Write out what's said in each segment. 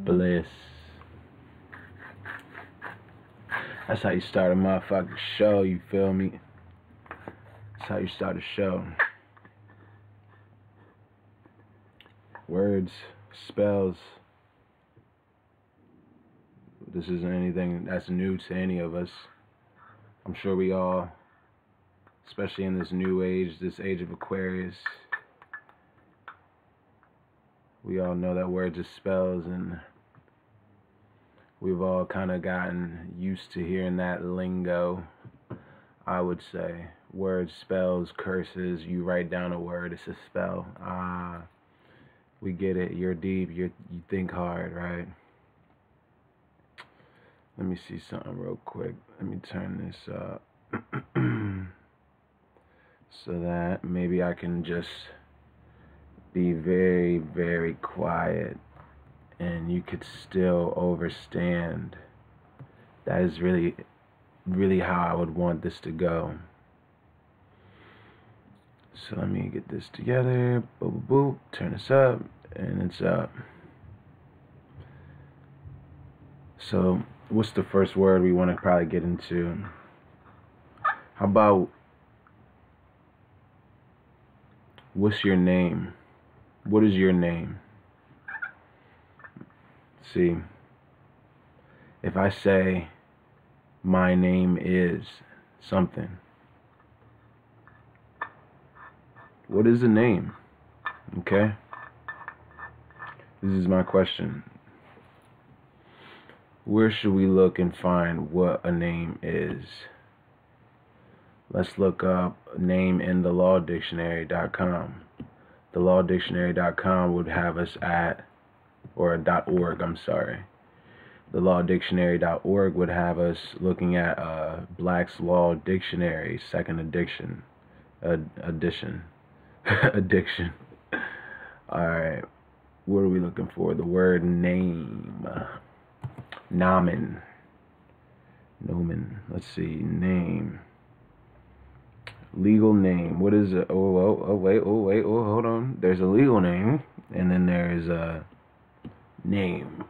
Bliss. That's how you start a motherfucking show, you feel me? That's how you start a show. Words, spells. This isn't anything that's new to any of us. I'm sure we all, especially in this new age, this age of Aquarius, we all know that words are spells, and we've all kind of gotten used to hearing that lingo, I would say. Words, spells, curses. You write down a word, it's a spell. We get it. You're deep. You think hard, right? Let me see something real quick. Let me turn this up so that maybe I can just be very, very quiet and you could still understand. That is really, really how I would want this to go. So let me get this together. Boop, boop, boop. Turn this up, and it's up. So what's the first word we want to probably get into? How about, what's your name? What is your name? See, if I say my name is something, what is a name? Okay? This is my question. Where should we look and find what a name is? Let's look up name in the lawdictionary.com. The lawdictionary.com would have us at, or .org, I'm sorry. The lawdictionary.org would have us looking at Black's Law Dictionary, second edition. Addiction. Alright, what are we looking for? The word name. Nomen. Let's see, name. Legal name. What is it? Wait, hold on. There's a legal name, and then there's a name.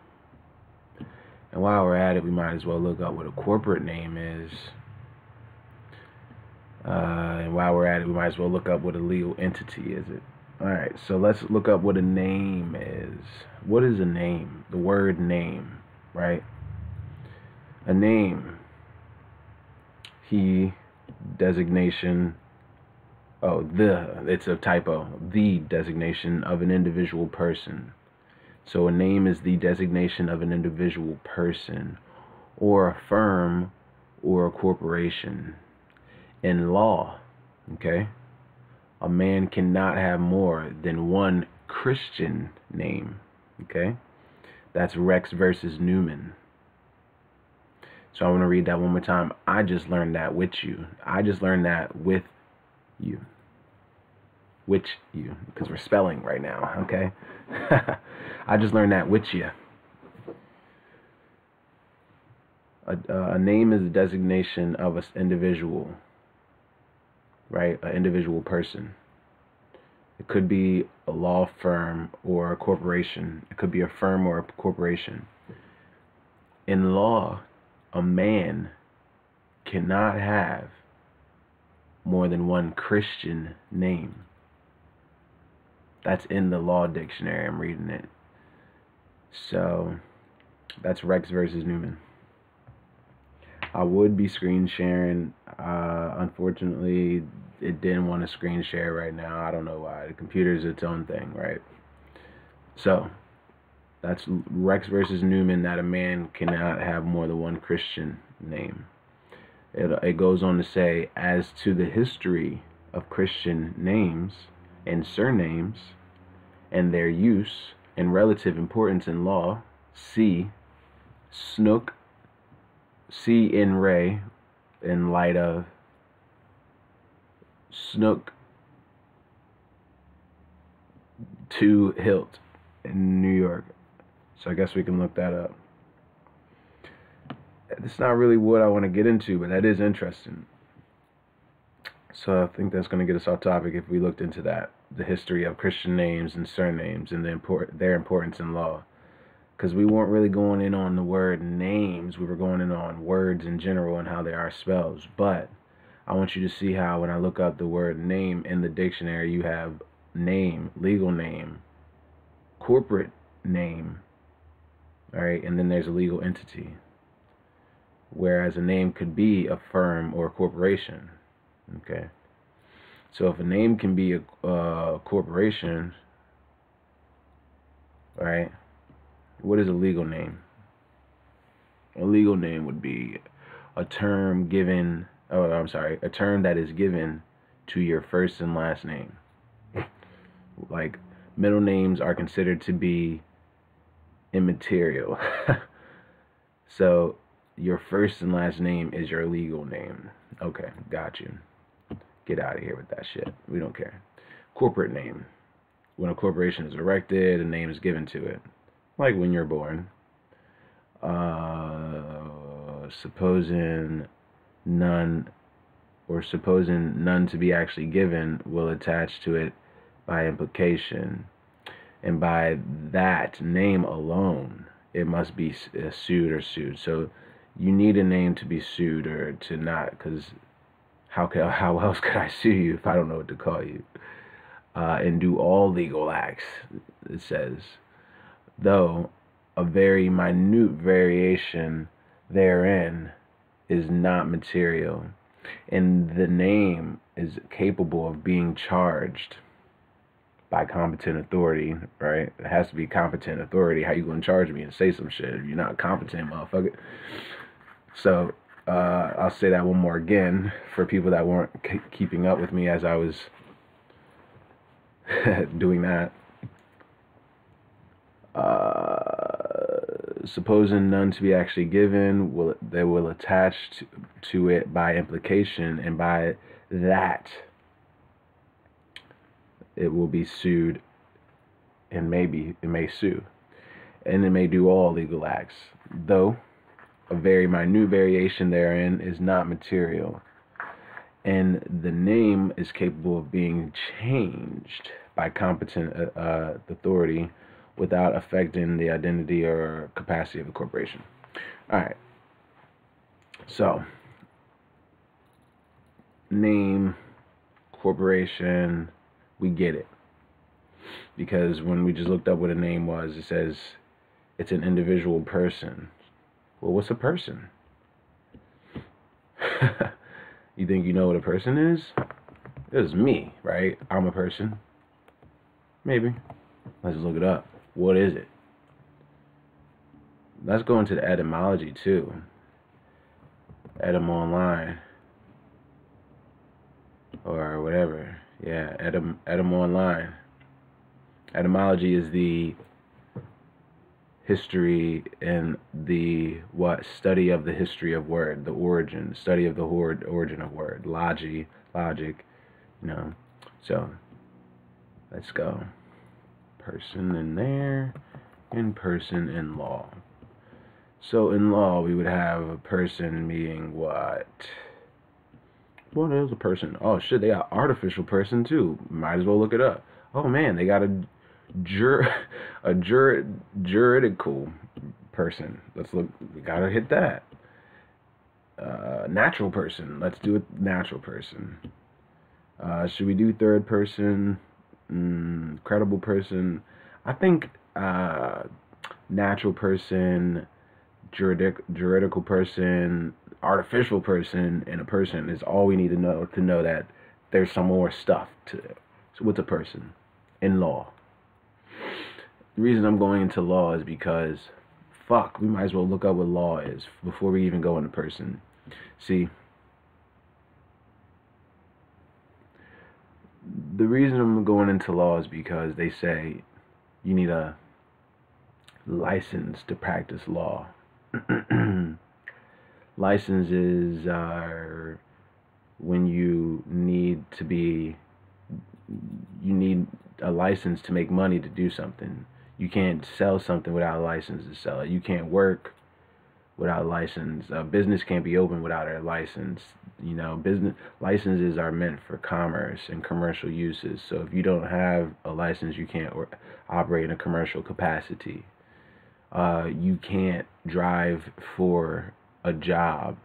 And while we're at it, we might as well look up what a corporate name is. And while we're at it, we might as well look up what a legal entity is. Alright, so let's look up what a name is. What is a name? The word name, right? A name. Designation. It's a typo. The designation of an individual person. So a name is the designation of an individual person, or a firm, or a corporation. In law, okay, a man cannot have more than one Christian name, okay? That's Rex versus Newman. So I want to read that one more time. I just learned that with you. I just learned that with you. With you, because we're spelling right now, okay? I just learned that with you. A name is a designation of an individual, right? An individual person. It could be a law firm or a corporation. It could be a firm or a corporation. In law, a man cannot have more than one Christian name. That's in the law dictionary. I'm reading it. So that's Rex versus Newman. I would be screen sharing. Unfortunately, it didn't want to screen share right now. I don't know why. The computer is its own thing, right? So that's Rex versus Newman, that a man cannot have more than one Christian name. It goes on to say, as to the history of Christian names and surnames and their use and relative importance in law, see Snook, see in Ray, in light of Snook to Hilt in New York. So I guess we can look that up. It's not really what I want to get into, but that is interesting. So I think that's going to get us off topic if we looked into that. The history of Christian names and surnames and their importance in law. Because we weren't really going in on the word names. We were going in on words in general and how they are spelled. But I want you to see how when I look up the word name in the dictionary, you have name, legal name, corporate name, all right? And then there's a legal entity. Whereas a name could be a firm or a corporation, okay? So if a name can be a corporation, all right, what is a legal name? A legal name would be a term given, a term that is given to your first and last name. Like, middle names are considered to be immaterial. So your first and last name is your legal name. Okay, got you. Get out of here with that shit. We don't care. Corporate name. When a corporation is erected, a name is given to it. Like when you're born. Supposing none to be actually given will attach to it by implication. And by that name alone, it must be sued or sued. So you need a name to be sued or to not, because how else could I sue you if I don't know what to call you? And do all legal acts, it says. Though a very minute variation therein is not material, and the name is capable of being charged by competent authority, right? It has to be competent authority. How you gonna charge me and say some shit if you're not competent, motherfucker? So I'll say that one more again for people that weren't keeping up with me as I was doing that. Supposing none to be actually given, they will attach to it by implication, and by that it will be sued, and it may sue, and it may do all legal acts, though a very minute variation therein is not material, and the name is capable of being changed by competent authority without affecting the identity or capacity of the corporation. All right. So, name, corporation, we get it. Because when we just looked up what a name was, it says it's an individual person. Well, what's a person? You think you know what a person is? This is me, right? I'm a person. Maybe. Let's look it up. What is it? Let's go into the etymology too. Etym online. Or whatever. Yeah, etym online. Etymology is the history and the study of the history of word, the origin, study of the origin of word, logic, you know. So let's go. Person in there, and person in law. So in law, we would have a person being what? What is a person? Oh shit, they got artificial person too. Might as well look it up. Oh man, they got a juridical person. Let's look. We gotta hit that. Natural person. Let's do a natural person. Should we do third person? Credible person. I think natural person, juridical person, artificial person, and a person is all we need to know that there's some more stuff to it. So what's a person in law? The reason I'm going into law is because we might as well look up what law is before we even go into person. See, the reason I'm going into law is because they say you need a license to practice law. Licenses are when you need a license to make money to do something. You can't sell something without a license to sell it. You can't work without a license. A business can't be open without a license. You know, business licenses are meant for commerce and commercial uses. So if you don't have a license, you can't operate in a commercial capacity. You can't drive for a job.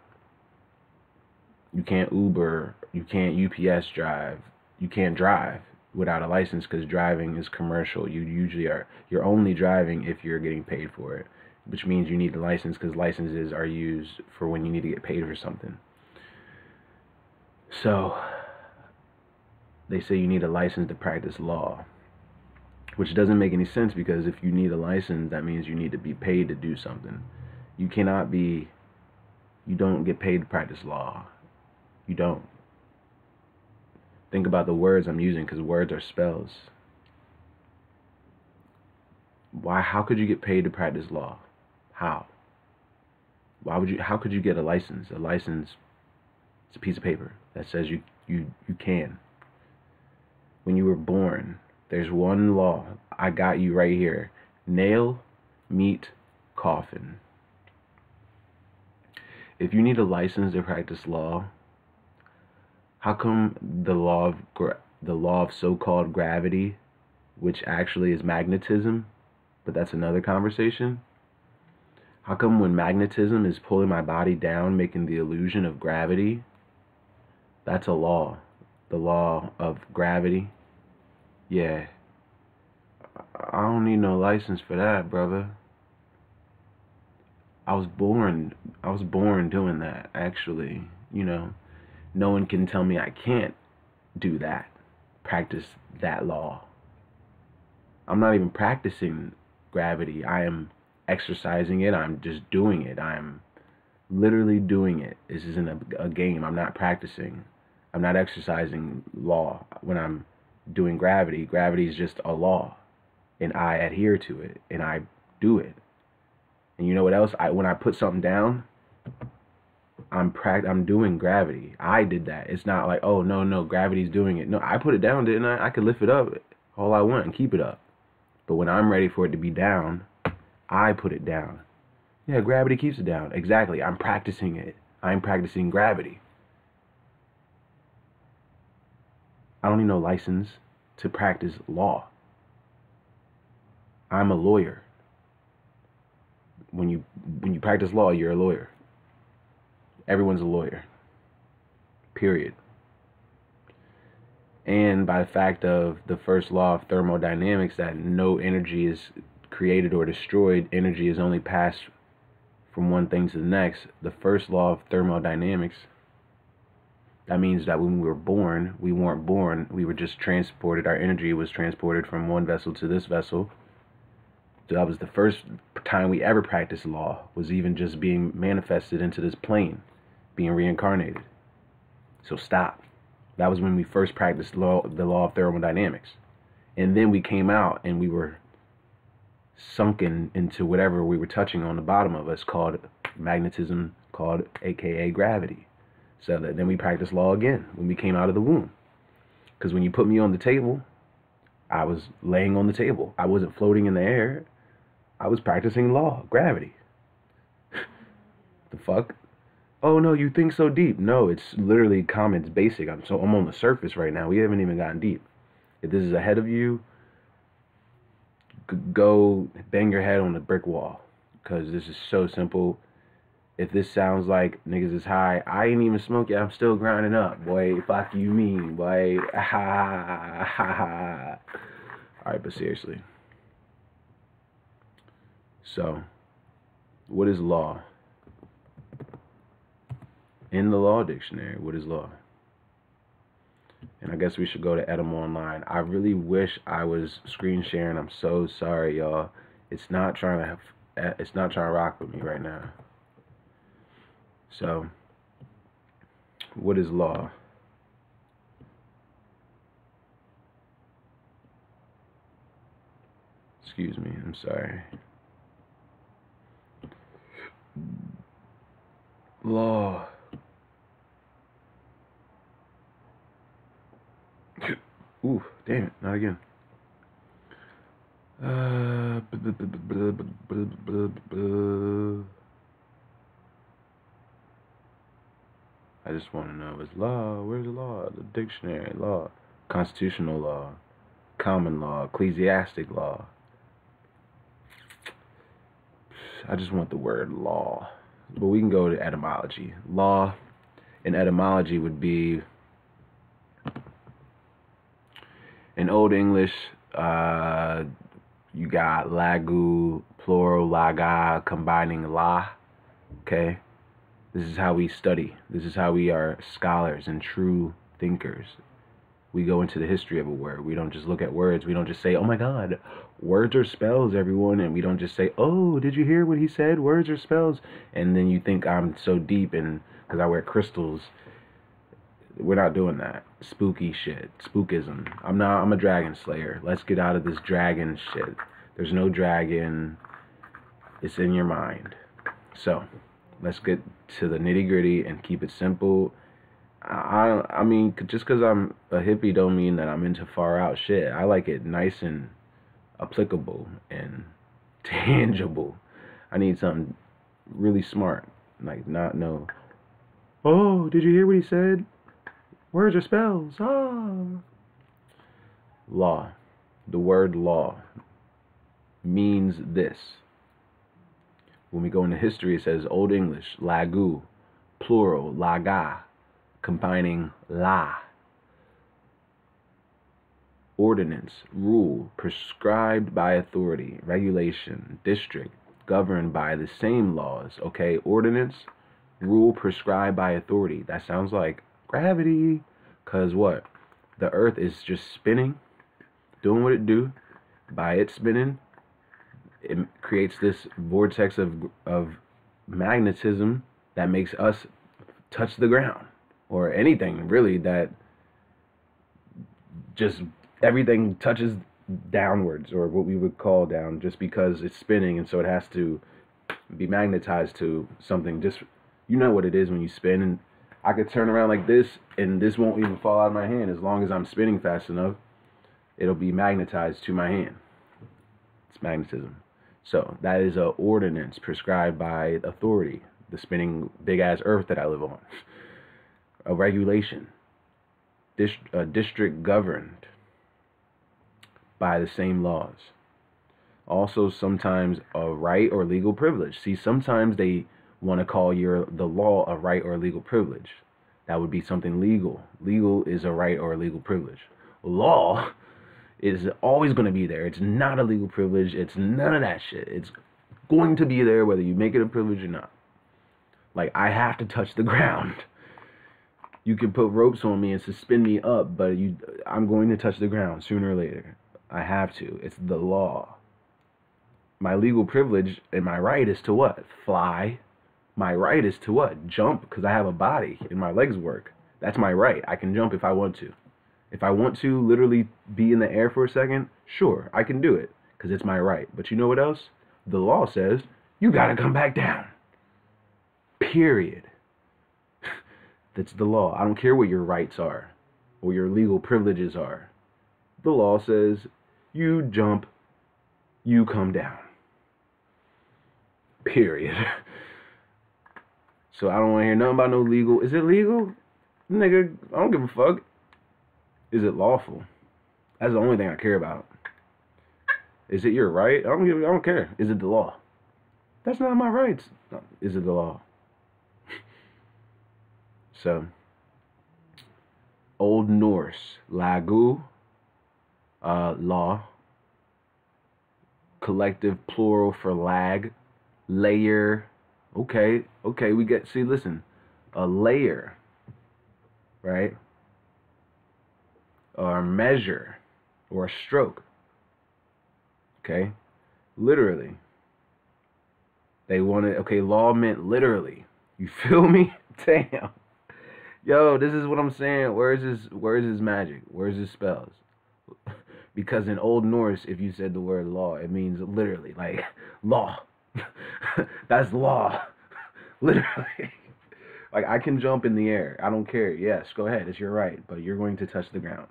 You can't Uber. You can't UPS drive. You can't drive without a license because driving is commercial. You're only driving if you're getting paid for it, which means you need a license because licenses are used for when you need to get paid for something. So they say you need a license to practice law, which doesn't make any sense because if you need a license, that means you need to be paid to do something. You don't get paid to practice law. You don't. Think about the words I'm using because words are spells. How could you get paid to practice law? How? How could you get a license? A license is a piece of paper that says you can. When you were born, there's one law. I got you right here. Nail, meat, coffin. If you need a license to practice law, how come the law of so-called gravity, which actually is magnetism, but that's another conversation. How come when magnetism is pulling my body down, making the illusion of gravity, that's a law, the law of gravity? Yeah, I don't need no license for that, brother. I was born doing that, actually, you know. No one can tell me I can't do that, practice that law. I'm not even practicing gravity. I am exercising it. I'm just doing it. I'm literally doing it. This isn't a game. I'm not practicing. I'm not exercising law when I'm doing gravity. Gravity is just a law, and I adhere to it, and I do it. And you know what else? When I put something down, I'm doing gravity. I did that. It's not like, oh, no, gravity's doing it. No, I put it down, didn't I? I could lift it up all I want and keep it up. But when I'm ready for it to be down, I put it down. Yeah, gravity keeps it down. Exactly. I'm practicing it. I'm practicing gravity. I don't need no license to practice law. I'm a lawyer. When you practice law, you're a lawyer. Everyone's a lawyer. Period. and by the fact of the first law of thermodynamics, that no energy is created or destroyed, energy is only passed from one thing to the next. The first law of thermodynamics, that means that when we were born, we weren't born, we were just transported. Our energy was transported from one vessel to this vessel. So that was the first time we ever practiced law, was even just being manifested into this plane, being reincarnated. So stop. That was when we first practiced the law of thermodynamics. And then we came out and we were sunken into whatever we were touching on the bottom of us, called magnetism, called AKA gravity. So that then we practiced law again when we came out of the womb. Because when you put me on the table, I was laying on the table. I wasn't floating in the air. I was practicing law, gravity. The fuck? Oh no, you think so deep. No, it's literally common, it's basic. I'm on the surface right now. We haven't even gotten deep. If this is ahead of you, go bang your head on the brick wall. Because this is so simple. If this sounds like niggas is high, I ain't even smoking. I'm still grinding up. Boy, fuck you mean, boy. Alright, but seriously. So, what is law? In the law dictionary, what is law? And I guess we should go to Edom Online. I really wish I was screen sharing. I'm so sorry, y'all. It's not trying to rock with me right now. So, what is law? Excuse me, I'm sorry. Law. Ooh, damn it, not again. I just want to know, is law, where's the law? The dictionary, law. Constitutional law, common law, ecclesiastic law. I just want the word law. But we can go to etymology. Law in etymology would be, in Old English, you got lagu, plural, laga, combining la. Okay? This is how we study. This is how we are scholars and true thinkers. We go into the history of a word. We don't just look at words. We don't just say, oh my God, words are spells, everyone. And we don't just say, oh, did you hear what he said? Words are spells. And then you think I'm so deep and because I wear crystals. We're not doing that. Spooky shit. Spookism. I'm a dragon slayer. Let's get out of this dragon shit. There's no dragon. It's in your mind. So, let's get to the nitty gritty and keep it simple. I mean, just because I'm a hippie don't mean that I'm into far out shit. I like it nice and applicable and tangible. I need something really smart. Like, not no, oh, did you hear what he said? Words are spells. Ah. Law. The word law means this. When we go into history, it says Old English, lagu, plural, laga, combining la. Ordinance, rule, prescribed by authority, regulation, district, governed by the same laws. Okay, ordinance, rule, prescribed by authority. That sounds like gravity. Because what? The earth is just spinning, doing what it do. By it spinning, it creates this vortex of magnetism that makes us touch the ground. Or anything, really, that just everything touches downwards, or what we would call down, just because it's spinning, and so it has to be magnetized to something. Just, you know what it is when you spin, and I could turn around like this, and this won't even fall out of my hand. As long as I'm spinning fast enough, it'll be magnetized to my hand. It's magnetism. So that is a ordinance prescribed by authority, the spinning big-ass earth that I live on. A regulation, a district governed by the same laws. Also, sometimes a right or legal privilege. See, sometimes they want to call the law a right or legal privilege. That would be something legal. Legal is a right or a legal privilege. Law is always going to be there. It's not a legal privilege. It's none of that shit. It's going to be there whether you make it a privilege or not. Like, I have to touch the ground. You can put ropes on me and suspend me up, but I'm going to touch the ground sooner or later. I have to. It's the law. My legal privilege and my right is to what? Fly. My right is to what? Jump, because I have a body and my legs work. That's my right. I can jump if I want to. If I want to literally be in the air for a second, sure, I can do it, because it's my right. But you know what else? The law says you got to come back down. Period. That's the law. I don't care what your rights are or your legal privileges are. The law says you jump, you come down. Period. So I don't want to hear nothing about no legal. Is it legal? Nigga, I don't give a fuck. Is it lawful? That's the only thing I care about. Is it your right? I don't care. Is it the law? That's not my rights. No. Is it the law? So, Old Norse, lagu, law, collective plural for lag, layer. Okay, we get, see, listen, a layer, right? Or a measure, or a stroke. Okay, literally. They wanted, okay, law meant literally. You feel me? Damn. Yo, this is what I'm saying. Where's his magic? Where's his spells? Because in Old Norse, if you said the word law, it means literally, like, law. That's law. Literally. Like, I can jump in the air. I don't care. Yes, go ahead. It's your right. But you're going to touch the ground.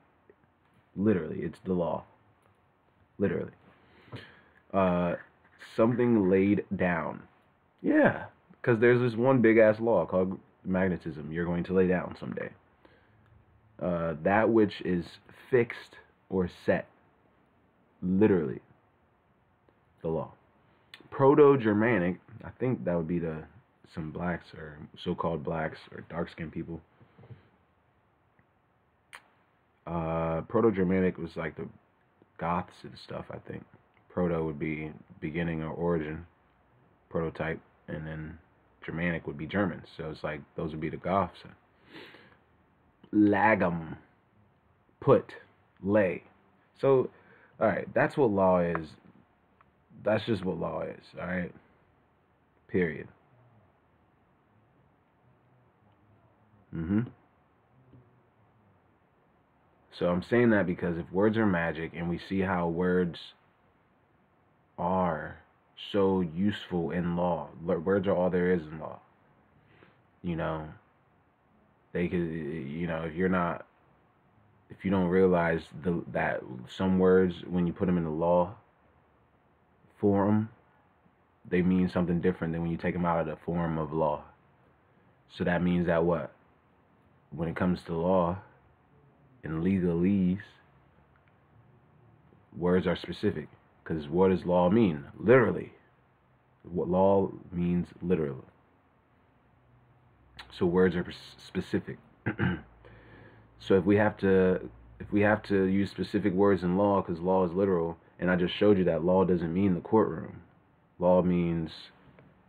Literally. It's the law. Literally. Something laid down. Yeah. Because there's this one big-ass law called magnetism. You're going to lay down someday. That which is fixed or set. Literally. The law. Proto-Germanic, I think that would be some blacks or so-called blacks or dark-skinned people. Proto-Germanic was like the Goths and stuff, I think. Proto would be beginning or origin, prototype, and then Germanic would be German. So it's like those would be the Goths. Lagum, put, lay. So, all right, that's what law is. That's just what law is, all right? Period. So I'm saying that because if words are magic and we see how words are so useful in law, words are all there is in law. You know, they could, you know, if you don't realize that some words, when you put them in the law form, they mean something different than when you take them out of the form of law. So that means that what? When it comes to law, in legalese, words are specific. Because what does law mean? Literally. What law means literally. So words are specific. So if we have to use specific words in law, because law is literal, and I just showed you that law doesn't mean the courtroom. Law means,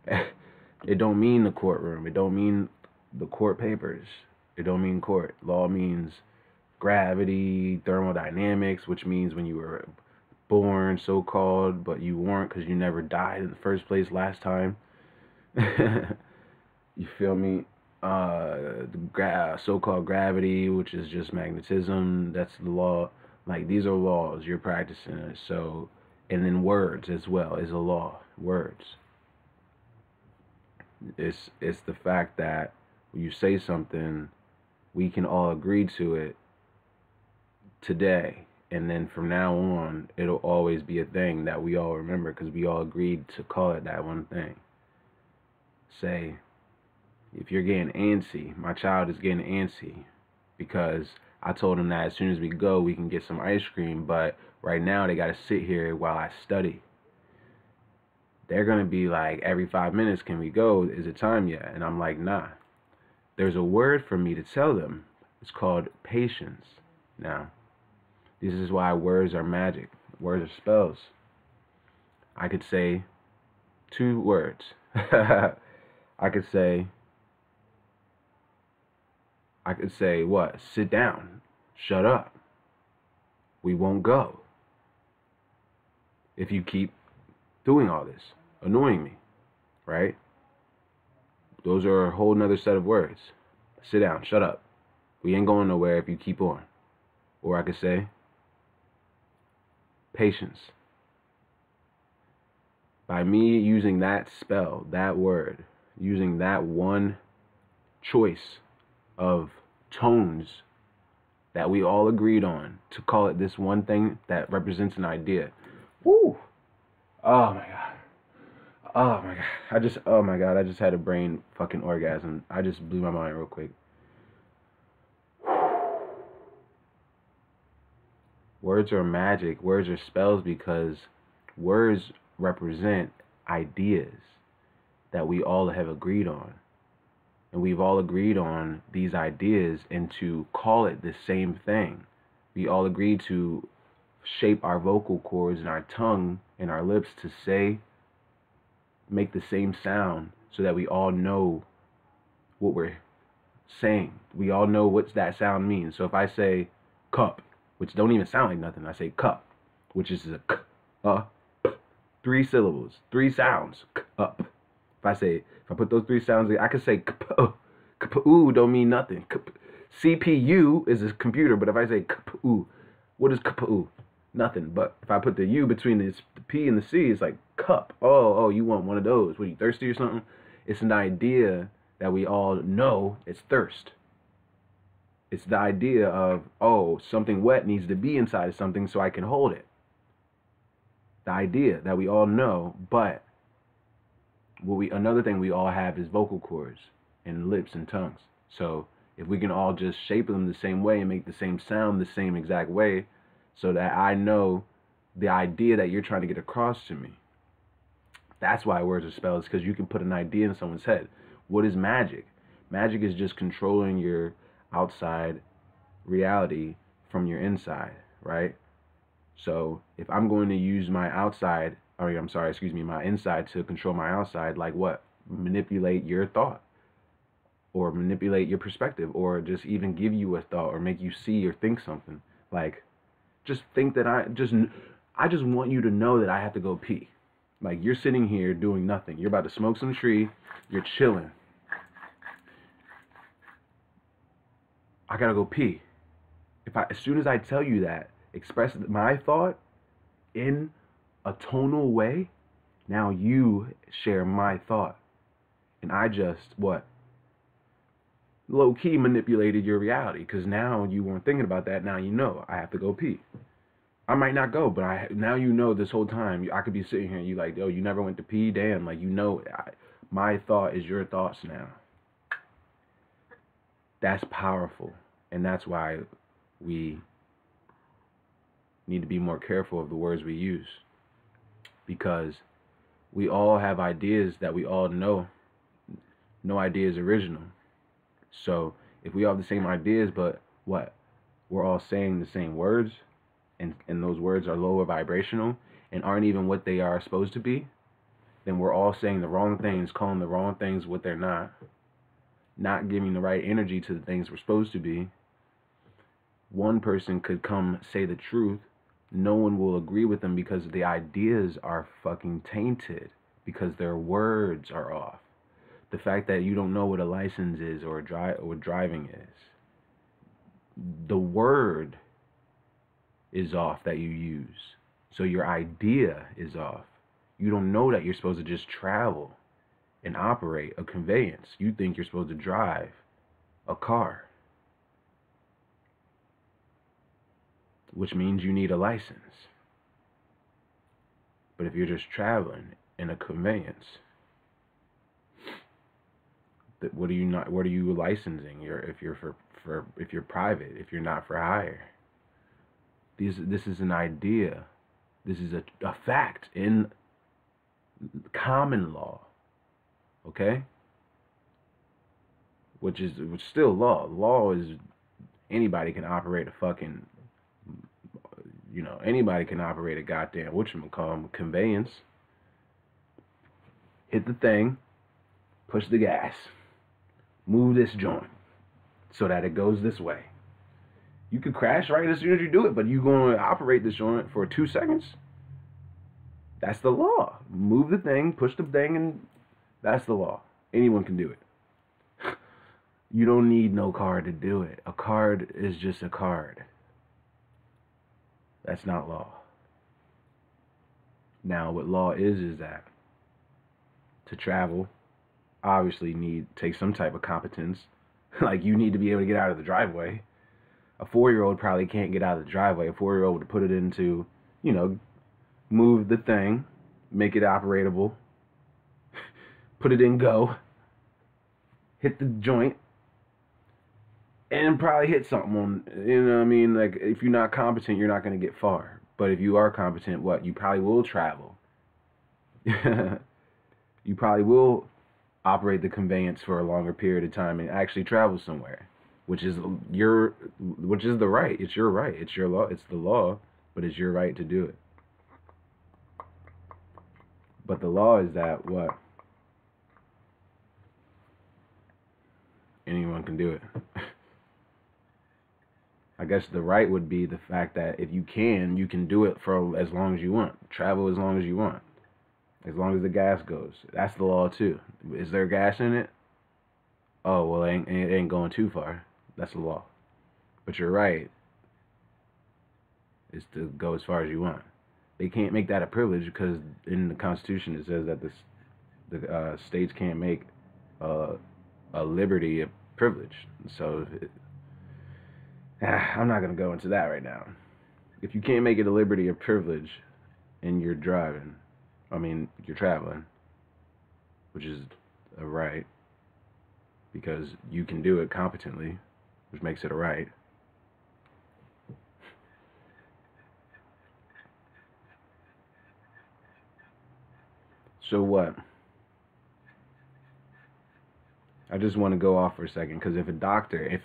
it don't mean the courtroom. It don't mean the court papers. It don't mean court. Law means gravity, thermodynamics, which means when you were born, so-called, but you weren't because you never died in the first place last time. You feel me? So-called gravity, which is just magnetism. That's the law. Like, these are laws. You're practicing it. So, and then words as well is a law. Words. It's the fact that when you say something, we can all agree to it today. And then from now on, it'll always be a thing that we all remember because we all agreed to call it that one thing. Say, if you're getting antsy, my child is getting antsy because I told him that as soon as we go, we can get some ice cream, but right now they got to sit here while I study. They're going to be like, every 5 minutes, can we go? Is it time yet? And I'm like, nah. there's a word for me to tell them. It's called patience. Now, this is why words are magic. Words are spells. I could say 2 words. I could say what? Sit down. Shut up. We won't go. If you keep doing all this, annoying me, right? Those are a whole nother set of words. Sit down. Shut up. We ain't going nowhere if you keep on. Or I could say patience. By me using that spell, that word, using that one choice of tones that we all agreed on to call it this one thing that represents an idea. Woo! Oh my God. Oh my God. I just had a brain fucking orgasm. I just blew my mind real quick. Words are magic. Words are spells because words represent ideas that we all have agreed on. And we've all agreed on these ideas and to call it the same thing. We all agreed to shape our vocal cords and our tongue and our lips to say, make the same sound so that we all know what we're saying. We all know what that sound means. So if I say cup, which don't even sound like nothing, I say cup, which is a k, p, 3 syllables, 3 sounds, up. If I put those 3 sounds, I could say kp-oo don't mean nothing. CPU is a computer, but if I say kp-oo, what is kp-oo? Nothing. But if I put the U between the P and the C, it's like cup. Oh, you want one of those? What, you thirsty or something? It's an idea that we all know it's thirst. It's the idea of, oh, something wet needs to be inside of something so I can hold it. The idea that we all know, but another thing we all have is vocal cords and lips and tongues. So if we can all just shape them the same way and make the same sound the same exact way so that I know the idea that you're trying to get across to me. That's why words are spells, because you can put an idea in someone's head. What is magic? Magic is just controlling your outside reality from your inside, right? So if I'm going to use my inside to control my outside, like what? Manipulate your thought or manipulate your perspective or just even give you a thought or make you see or think something. Like, just think that I just want you to know that I have to go pee. Like, you're sitting here doing nothing. You're about to smoke some tree. You're chilling. I gotta go pee. As soon as I tell you that, express my thought in a tonal way, now you share my thought. And I just, low-key manipulated your reality, because now you weren't thinking about that. Now you know I have to go pee. I might not go, but now you know this whole time. I could be sitting here and you like, oh, you never went to pee? Damn, like, you know, my thought is your thoughts now. That's powerful. And that's why we need to be more careful of the words we use. Because we all have ideas that we all know. No idea is original. So if we all have the same ideas, but we're all saying the same words, and those words are lower vibrational and aren't even what they are supposed to be, then we're all saying the wrong things, calling the wrong things what they're not giving the right energy to the things we're supposed to be. One person could come say the truth. No one will agree with them because the ideas are fucking tainted, because their words are off. The fact that you don't know what a license is or what driving is. The word is off that you use. So your idea is off. You don't know that you're supposed to just travel and operate a conveyance. You think you're supposed to drive a car, which means you need a license. But if you're just traveling in a conveyance, what are you licensing? If you're private, if you're not for hire. This is an idea. This is a fact in common law. Okay? which is still law. Law is anybody can operate a fucking, anybody can operate a goddamn, whatchamacallit, conveyance. Hit the thing, push the gas, move this joint so that it goes this way. You could crash right as soon as you do it, but you going to operate this joint for 2 seconds? That's the law. Move the thing, push the thing, and that's the law. Anyone can do it. You don't need no card to do it. A card is just a card. That's not law. Now, what law is that to travel, obviously take some type of competence. Like, you need to be able to get out of the driveway. A 4-year-old probably can't get out of the driveway. A 4-year-old would put it into, move the thing, make it operatable, put it in go, hit the joint, and probably hit something on, Like, if you're not competent, you're not going to get far. But if you are competent, you probably will travel. You probably will operate the conveyance for a longer period of time and actually travel somewhere, which is the right. It's your right. It's your law. It's the law, but it's your right to do it. But the law is that what? Anyone can do it. I guess the right would be the fact that if you can do it for as long as you want. Travel as long as you want. As long as the gas goes. That's the law too. Is there gas in it? Oh, well, it ain't going too far. That's the law. But you're right. Is to go as far as you want. They can't make that a privilege because in the Constitution it says that the states can't make a liberty a privilege. So I'm not going to go into that right now. If you can't make it a liberty or privilege and you're traveling, which is a right, because you can do it competently, which makes it a right. So what? I just want to go off for a second, because if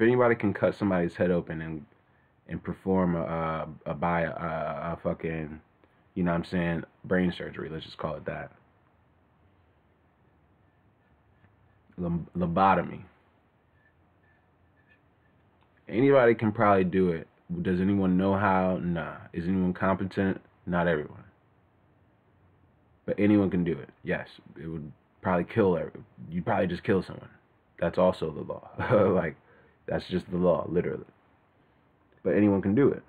anybody can cut somebody's head open and perform a fucking, brain surgery, let's just call it that. Lobotomy. Anybody can probably do it. Does anyone know how? Nah. Is anyone competent? Not everyone. But anyone can do it. Yes. It would probably you'd probably just kill someone. That's also the law. Like, that's just the law, literally. But anyone can do it.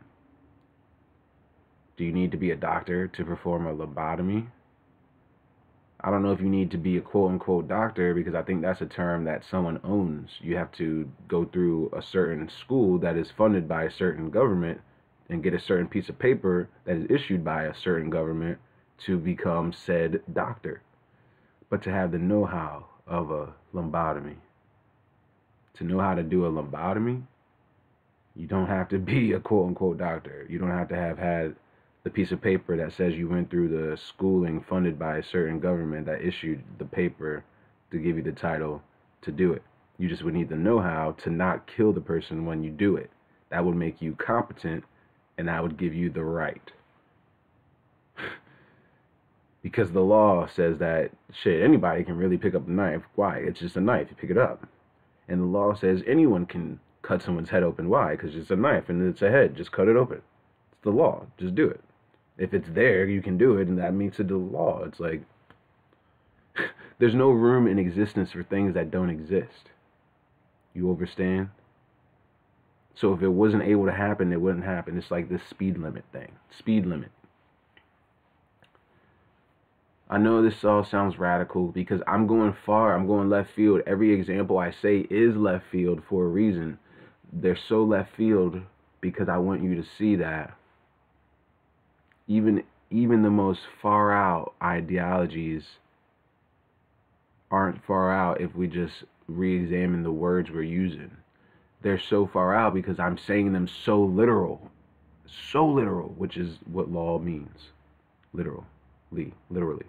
Do you need to be a doctor to perform a lobotomy? I don't know if you need to be a quote-unquote doctor, because I think that's a term that someone owns. You have to go through a certain school that is funded by a certain government and get a certain piece of paper that is issued by a certain government to become said doctor. But to have the know-how of a lobotomy, to know how to do a lobotomy, you don't have to be a quote-unquote doctor. You don't have to have had the piece of paper that says you went through the schooling funded by a certain government that issued the paper to give you the title to do it. You just would need the know-how to not kill the person when you do it. That would make you competent, and that would give you the right. Because the law says that, anybody can really pick up a knife. Why? It's just a knife. You pick it up. And the law says anyone can cut someone's head open. Why? Because it's a knife and it's a head. Just cut it open. It's the law. Just do it. If it's there, you can do it, and that makes it the law. It's like, there's no room in existence for things that don't exist. You understand? So if it wasn't able to happen, it wouldn't happen. It's like this speed limit thing. Speed limit. I know this all sounds radical because I'm going far. I'm going left field. Every example I say is left field for a reason. They're so left field because I want you to see that even the most far out ideologies aren't far out if we just re-examine the words we're using. They're so far out because I'm saying them so literal, which is what law means. Literally.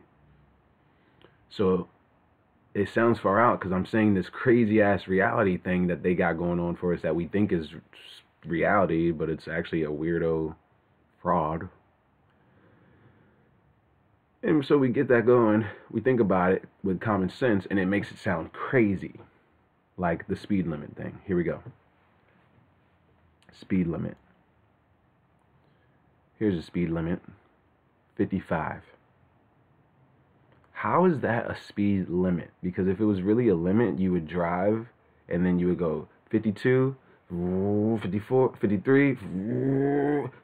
So it sounds far out because I'm saying this crazy ass reality thing that they got going on for us that we think is reality, but it's actually a weirdo fraud. And so we get that going, we think about it with common sense, and it makes it sound crazy. Like the speed limit thing. Here we go. Speed limit. Here's a speed limit. 55. How is that a speed limit? Because if it was really a limit, you would drive and then you would go 52, 54, 53,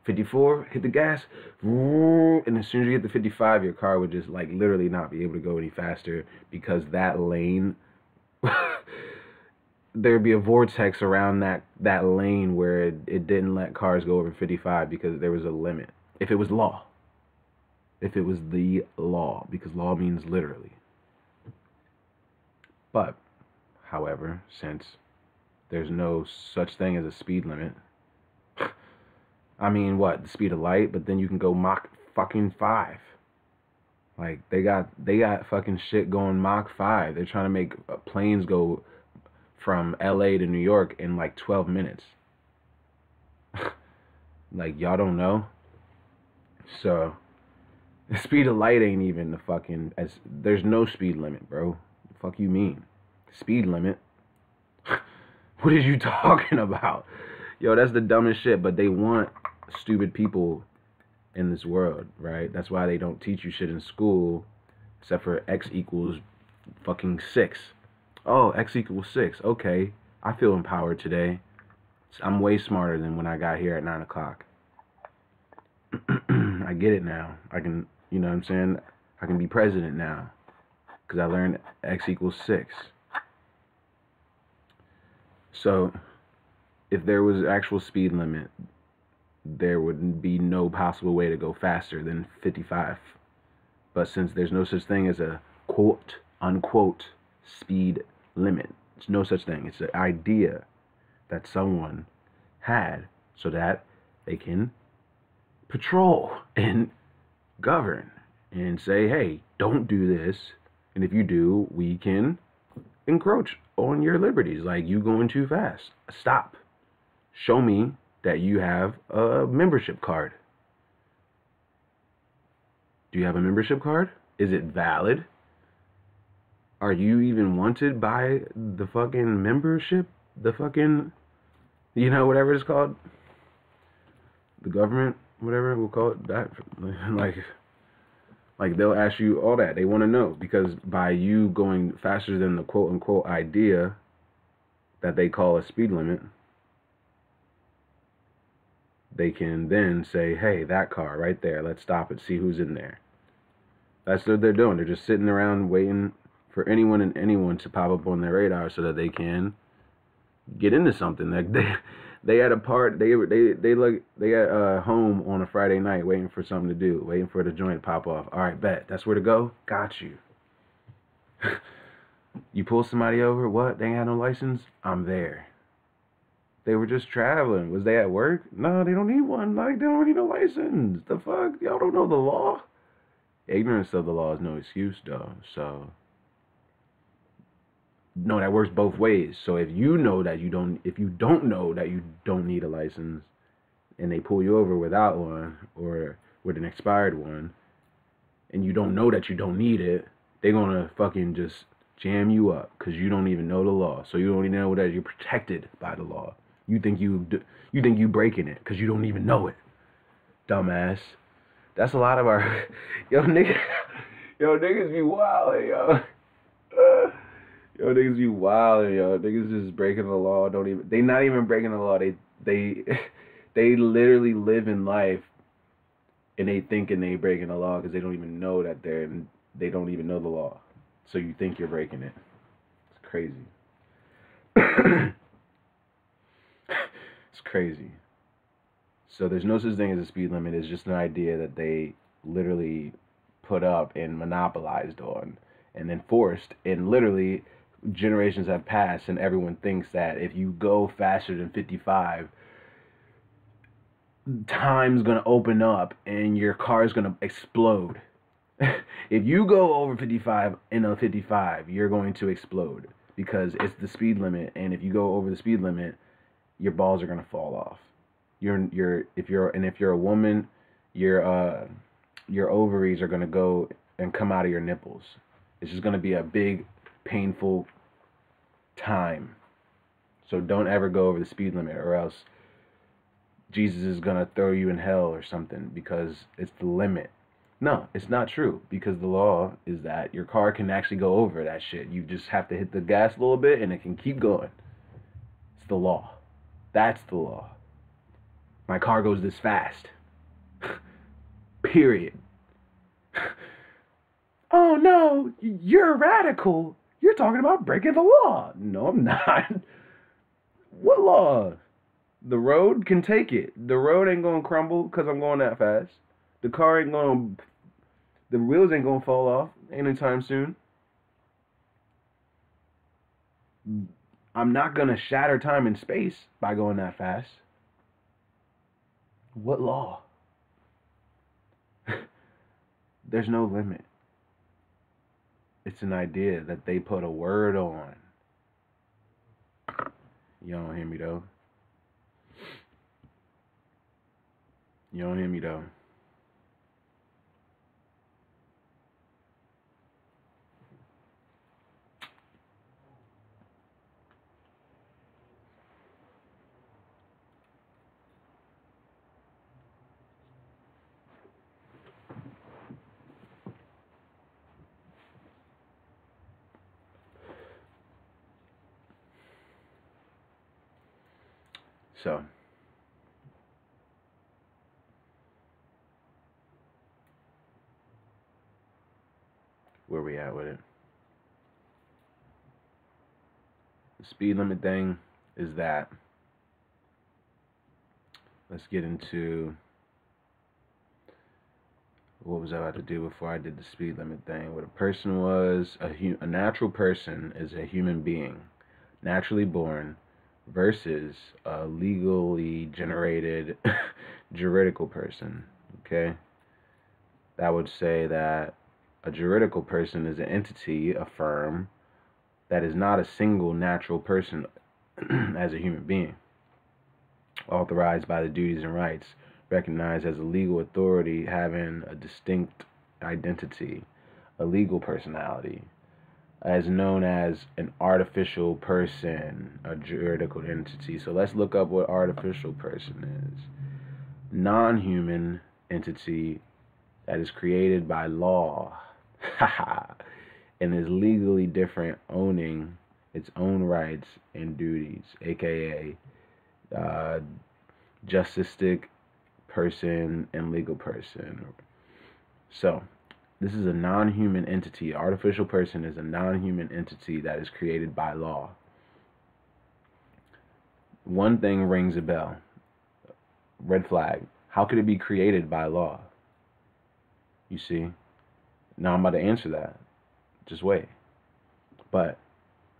54, hit the gas, and as soon as you hit the 55, your car would just like literally not be able to go any faster because that lane, there'd be a vortex around that lane where it didn't let cars go over 55 because there was a limit. If it was law. If it was the law, because law means literally. But, however, since there's no such thing as a speed limit, I mean, what, the speed of light, but then you can go Mach fucking 5. Like, they got fucking shit going Mach 5. They're trying to make planes go from LA to New York in like 12 minutes. Like, y'all don't know? So, the speed of light ain't even the fucking, there's no speed limit, bro. The fuck you mean? Speed limit? What are you talking about? Yo, that's the dumbest shit, but they want stupid people in this world, right? That's why they don't teach you shit in school, except for x equals fucking 6. Oh, x equals 6. Okay, I feel empowered today. I'm way smarter than when I got here at 9 o'clock. I get it now. I can, you know what I'm saying? I can be president now because I learned x equals 6. So, if there was an actual speed limit, there would be no possible way to go faster than 55. But since there's no such thing as a quote unquote speed limit, it's no such thing. It's an idea that someone had so that they can patrol and govern and say, hey, don't do this, and if you do, we can encroach on your liberties. Like, you going too fast. Stop. Show me that you have a membership card. Do you have a membership card? Is it valid? Are you even wanted by the fucking membership? The fucking, you know, whatever it's called? The government? Whatever we'll call it, that, like they'll ask you all that. They want to know, because by you going faster than the quote unquote idea that they call a speed limit, they can then say, hey, that car right there, let's stop it, see who's in there. That's what they're doing. They're just sitting around waiting for anyone and anyone to pop up on their radar so that they can get into something. Like they had a part, they at home on a Friday night waiting for something to do, waiting for the joint to pop off. All right, bet. That's where to go? Got you. You pull somebody over, what? They ain't had no license? I'm there. They were just traveling. Was they at work? No, they don't need one. Like, they don't need no license. The fuck? Y'all don't know the law? Ignorance of the law is no excuse, though. So, no, that works both ways. So if you know that you don't, if you don't know that you don't need a license, and they pull you over without one or with an expired one, and you don't know that you don't need it, they're gonna fucking just jam you up because you don't even know the law. So you don't even know that you're protected by the law. You think you breaking it because you don't even know it, dumbass. That's a lot of our niggas be wild, yo. Yo, niggas be wild, yo. Niggas just breaking the law. They not even breaking the law. They literally live in life, and they thinking they breaking the law because they don't even know that they don't even know the law. So you think you're breaking it. It's crazy. It's crazy. So there's no such thing as a speed limit. It's just an idea that they literally put up and monopolized on and enforced, and literally generations have passed and everyone thinks that if you go faster than 55, time's gonna open up and your car is gonna explode. If you go over 55 in a 55, you're going to explode because it's the speed limit. And if you go over the speed limit, your balls are gonna fall off. If you're a woman, your ovaries are gonna go and come out of your nipples. It's just gonna be a big, painful time. So don't ever go over the speed limit, or else Jesus is gonna throw you in hell or something because it's the limit. No, it's not true, because the law is that your car can actually go over that shit. You just have to hit the gas a little bit and it can keep going. It's the law. That's the law. My car goes this fast. Period. Oh no, you're radical. You're talking about breaking the law. No, I'm not. What law? The road can take it. The road ain't gonna crumble because I'm going that fast. The car ain't gonna, the wheels ain't gonna fall off anytime soon. I'm not gonna shatter time and space by going that fast. What law? There's no limit. It's an idea that they put a word on. You don't hear me though. You don't hear me though. So, where we at with it? The speed limit thing is that, let's get into what was I about to do before I did the speed limit thing. What a person was, a natural person is a human being, naturally born, versus a legally generated juridical person. Okay, that would say that a juridical person is an entity, a firm, that is not a single natural person as a human being, authorized by the duties and rights, recognized as a legal authority having a distinct identity, a legal personality, as known as an artificial person, a juridical entity. So let's look up what artificial person is. Non-human entity that is created by law and is legally different, owning its own rights and duties, aka justistic person and legal person. So this is a non-human entity. Artificial person is a non-human entity that is created by law. One thing rings a bell. Red flag. How could it be created by law? You see? Now I'm about to answer that. Just wait. But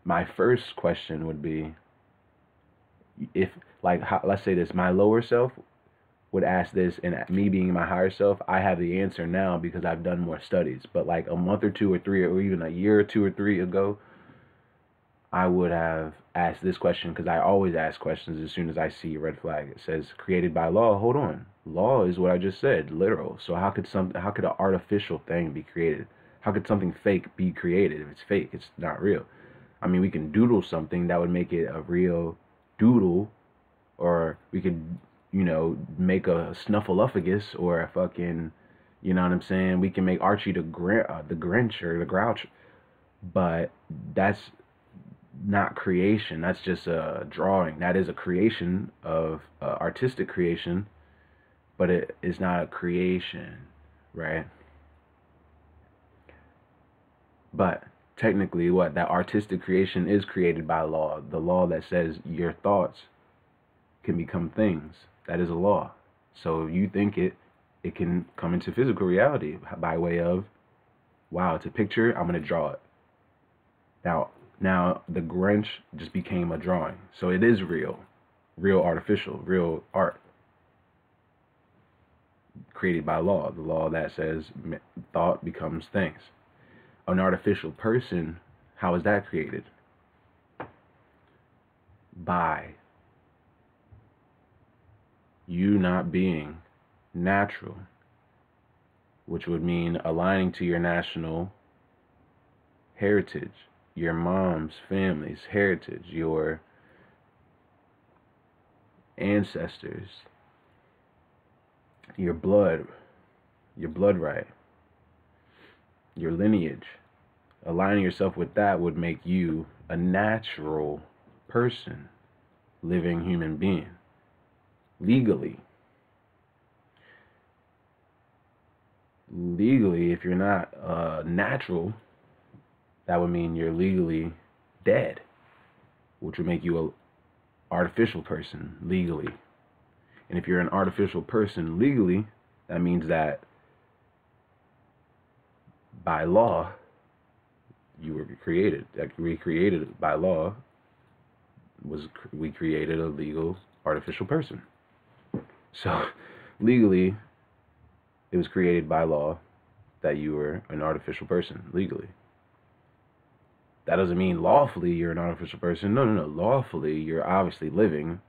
my first question would be, if, like, let's say this, my lower self would ask this, and me being my higher self, I have the answer now because I've done more studies. But like a month or two or three, or even a year or two or three ago, I would have asked this question, because I always ask questions as soon as I see a red flag. It says created by law. Hold on, law is what I just said, literal. So how could an artificial thing be created? How could something fake be created? If it's fake, it's not real. I mean, we can doodle something that would make it a real doodle, or we could, you know, make a snuffleupagus or a fucking, you know what I'm saying? We can make Archie the Grinch or the Grouch, but that's not creation. That's just a drawing. That is a creation of artistic creation, but it is not a creation, right? But technically, what that artistic creation is created by law. The law that says your thoughts can become things. That is a law. So if you think it can come into physical reality by way of, wow, it's a picture, I'm going to draw it. Now the Grinch just became a drawing. So it is real artificial, real art. created by law, the law that says thought becomes things. An artificial person, how is that created? By you not being natural, which would mean aligning to your national heritage, your mom's family's heritage, your ancestors, your blood right, your lineage. Aligning yourself with that would make you a natural person, living human being, legally. Legally, if you're not natural, that would mean you're legally dead, which would make you an artificial person legally. And if you're an artificial person legally, that means that by law, you were created. Like we created by law, we created a legal artificial person. So legally, it was created by law that you were an artificial person legally. That doesn't mean lawfully you're an artificial person. No. Lawfully, you're obviously living.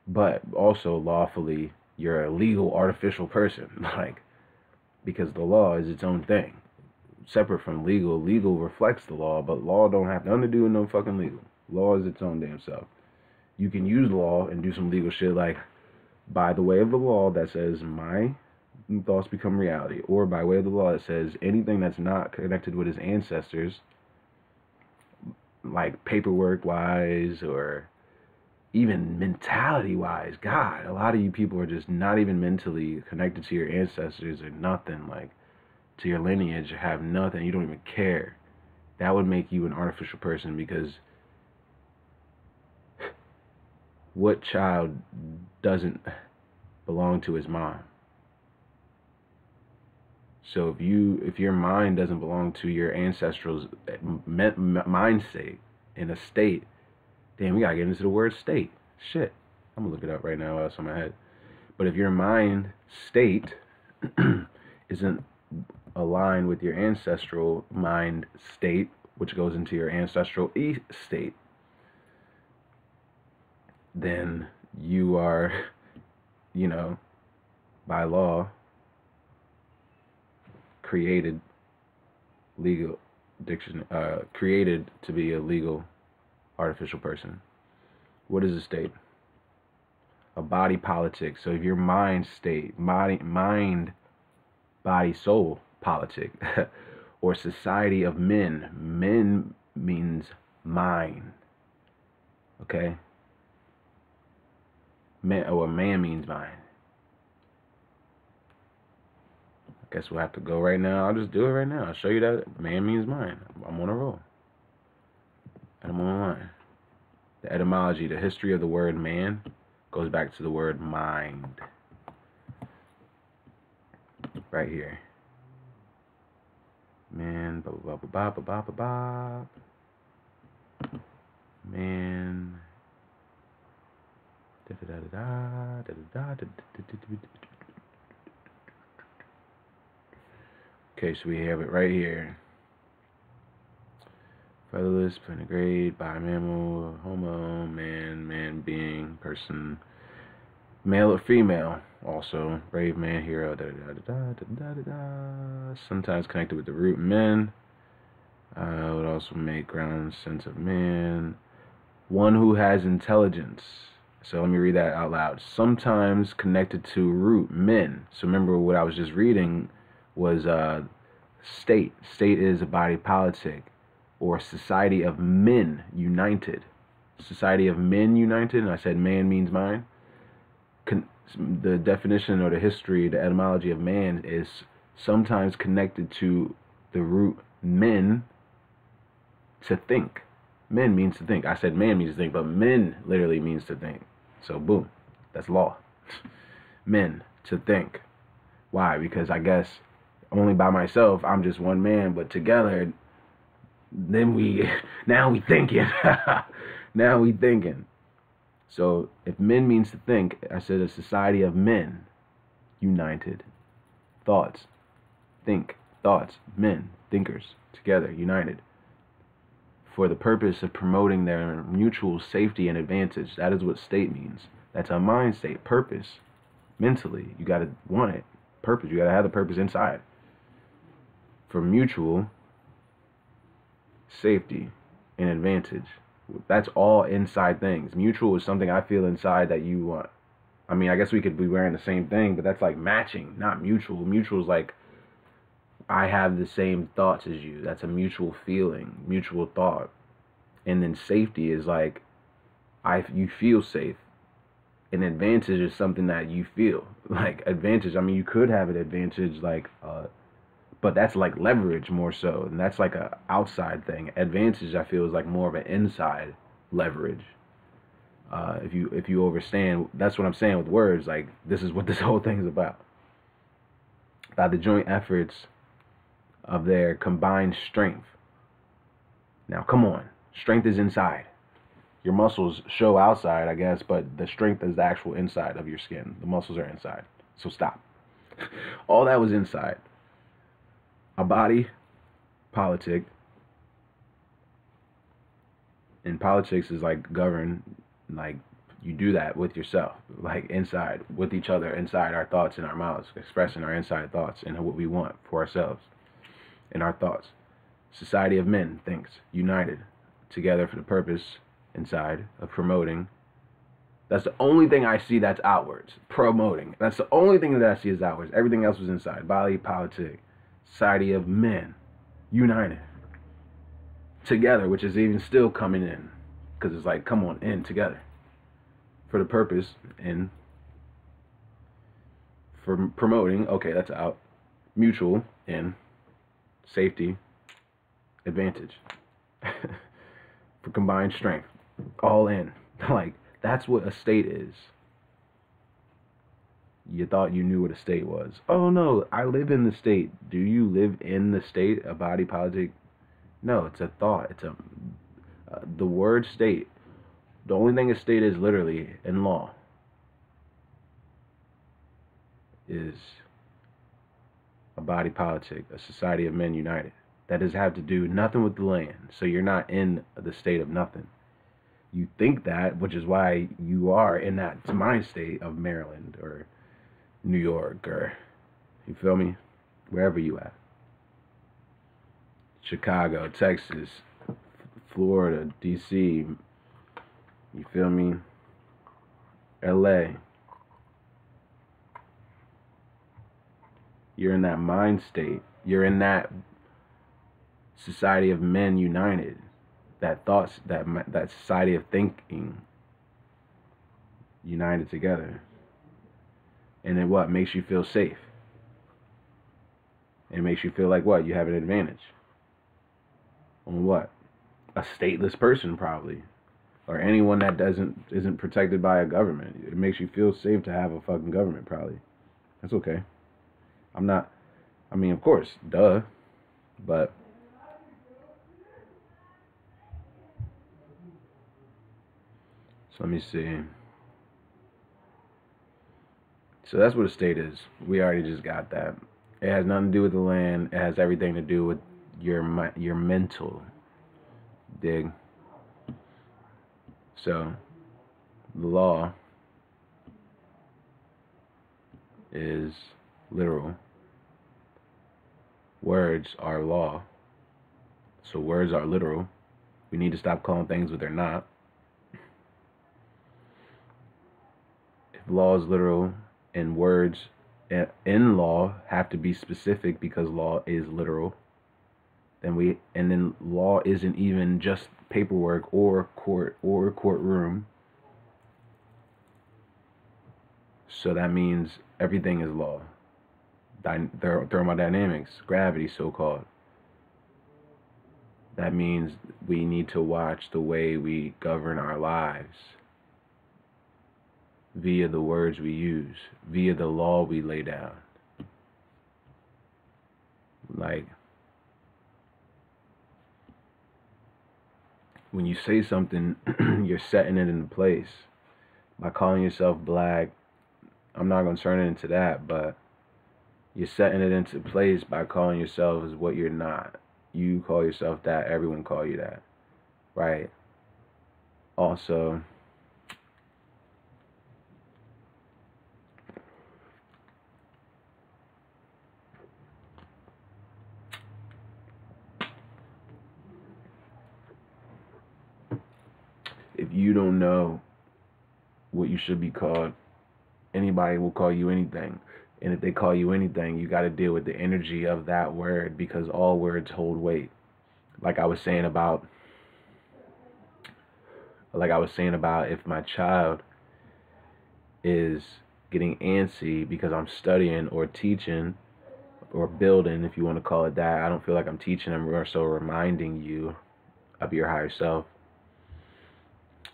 But also lawfully, you're a legal artificial person. Like, because the law is its own thing. Separate from legal. Legal reflects the law, but law don't have nothing to do with no fucking legal. Law is its own damn self. You can use law and do some legal shit like, by the way of the law that says my thoughts become reality, or by way of the law that says anything that's not connected with his ancestors, like paperwork wise or even mentality wise. God, a lot of you people are just not even mentally connected to your ancestors or nothing, like to your lineage, have nothing, you don't even care. That would make you an artificial person, because what child doesn't belong to his mom? So if your mind doesn't belong to your ancestral's mind state, in a state, damn, we gotta get into the word state. Shit, I'm gonna look it up right now while it's on my head. But if your mind state isn't aligned with your ancestral mind state, which goes into your ancestral state, then you are, by law, created created to be a legal artificial person. What is a state? A body politic. So if your mind state, mind, body, soul politic, or society of men means mind. Okay? Man means mind. I guess we'll have to go right now. I'll just do it right now. I'll show you that man means mind. I'm on a roll. And I'm on a line. The etymology, the history of the word man goes back to the word mind. Right here. Man, blah, blah, blah, blah, blah, blah, blah, blah. Man. Da da da da da da da da da. Okay, so we have it right here. Featherless, plantigrade, bimammal, homo, man being, person, male or female, also, brave man, hero, da da da da da da da. Sometimes connected with the root men. Would also make ground sense of man. One who has intelligence. So let me read that out loud. Sometimes connected to root men. So remember what I was just reading was state. State is a body politic, or society of men united. Society of men united, and I said man means mind. The definition or the history, the etymology of man is sometimes connected to the root men, to think. Men means to think. I said man means to think, but men literally means to think. So boom, that's law. Men, to think. Why? Because I guess only by myself, I'm just one man, but together, then now we thinking. Now we thinking. So if men means to think, I said a society of men. united. Thoughts, think, thoughts, men, thinkers, together, united, for the purpose of promoting their mutual safety and advantage. That is what state means. That's a mind state. Purpose. Mentally, you got to want it. Purpose. You got to have the purpose inside. For mutual safety and advantage. That's all inside things. Mutual is something I feel inside that you want. I mean, I guess we could be wearing the same thing, but that's like matching, not mutual. Mutual is like, I have the same thoughts as you. That's a mutual feeling, mutual thought. And then safety is like, you feel safe. An advantage is something that you feel. Like advantage, I mean, you could have an advantage like, but that's like leverage more so. And that's like a outside thing. Advantage, I feel, is like more of an inside leverage. If you understand, that's what I'm saying with words. Like, this is what this whole thing is about. By the joint efforts of their combined strength. Now, come on. Strength is inside. Your muscles show outside, I guess, but the strength is the actual inside of your skin. The muscles are inside. So stop. All that was inside. A body, politic. And politics is like govern, like you do that with yourself, like inside, with each other, inside our thoughts and our mouths, expressing our inside thoughts and what we want for ourselves and our thoughts. Society of men thinks, united, together for the purpose inside of promoting. That's the only thing I see that's outwards. Promoting. That's the only thing that I see is outwards. Everything else was inside. Body, politic. Society of men. United. Together, which is even still coming in. Because it's like, come on, in together. For the purpose in. For promoting. Okay, that's out. Mutual in. Safety. Advantage. For combined strength. All in. Like, that's what a state is. You thought you knew what a state was. Oh no, I live in the state. Do you live in the state? A body politic? No, it's a thought. It's the word state. The only thing a state is literally in law is a body politic, a society of men united. That does have to do nothing with the land. So you're not in the state of nothing. You think that, which is why you are in that mind state of Maryland or New York or, you feel me? Wherever you at. Chicago, Texas, Florida, DC, you feel me? LA. You're in that mind state. You're in that society of men united. That thoughts, that society of thinking united together. And then what? Makes you feel safe. It makes you feel like what? You have an advantage. On what? A stateless person probably. Or anyone that isn't protected by a government. It makes you feel safe to have a fucking government probably. That's okay. I mean, of course, duh. But so let me see. So that's what a state is. We already just got that. It has nothing to do with the land. It has everything to do with your mental. Dig? So the law is literal. Words are law. So words are literal. We need to stop calling things what they're not. If law is literal and words in law have to be specific because law is literal, then law isn't even just paperwork or court or courtroom. So that means everything is law. Thermodynamics, gravity so-called. That means we need to watch the way we govern our lives via the words we use, via the law we lay down. Like, when you say something, you're setting it into place. By calling yourself black, I'm not going to turn it into that, but you're setting it into place by calling yourself as what you're not. You call yourself that, everyone call you that, right? Also, if you don't know what you should be called, anybody will call you anything. And if they call you anything, you got to deal with the energy of that word, because all words hold weight. Like I was saying about if my child is getting antsy because I'm studying or teaching or building, if you want to call it that. I don't feel like I'm teaching, I'm more so reminding you of your higher self.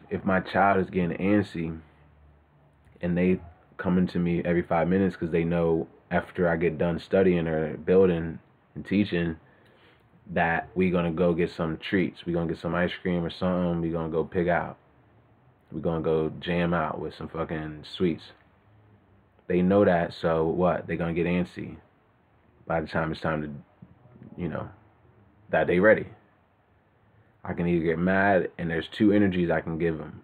If my child is getting antsy and they coming to me every 5 minutes because they know after I get done studying or building and teaching that we gonna go get some treats, we gonna get some ice cream or something, we gonna go pig out, we gonna go jam out with some fucking sweets. They know that, so what? They gonna get antsy by the time it's time to, that they ready. I can either get mad, and there's two energies I can give them.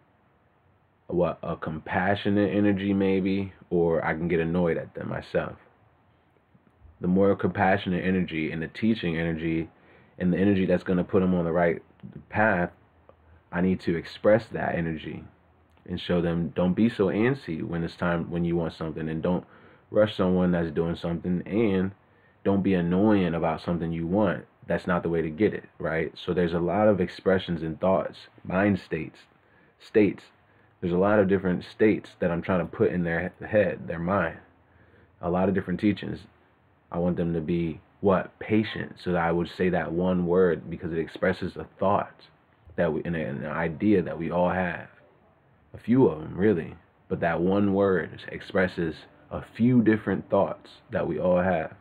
A compassionate energy maybe, or I can get annoyed at them myself. The more compassionate energy and the teaching energy and the energy that's going to put them on the right path, I need to express that energy and show them, don't be so antsy when it's time, when you want something, and don't rush someone that's doing something, and don't be annoying about something you want. That's not the way to get it, right? So there's a lot of expressions and thoughts, mind states. There's a lot of different states that I'm trying to put in their head, their mind. A lot of different teachings. I want them to be, patient. So that I would say that one word because it expresses a thought that an idea that we all have. A few of them, really. But that one word expresses a few different thoughts that we all have.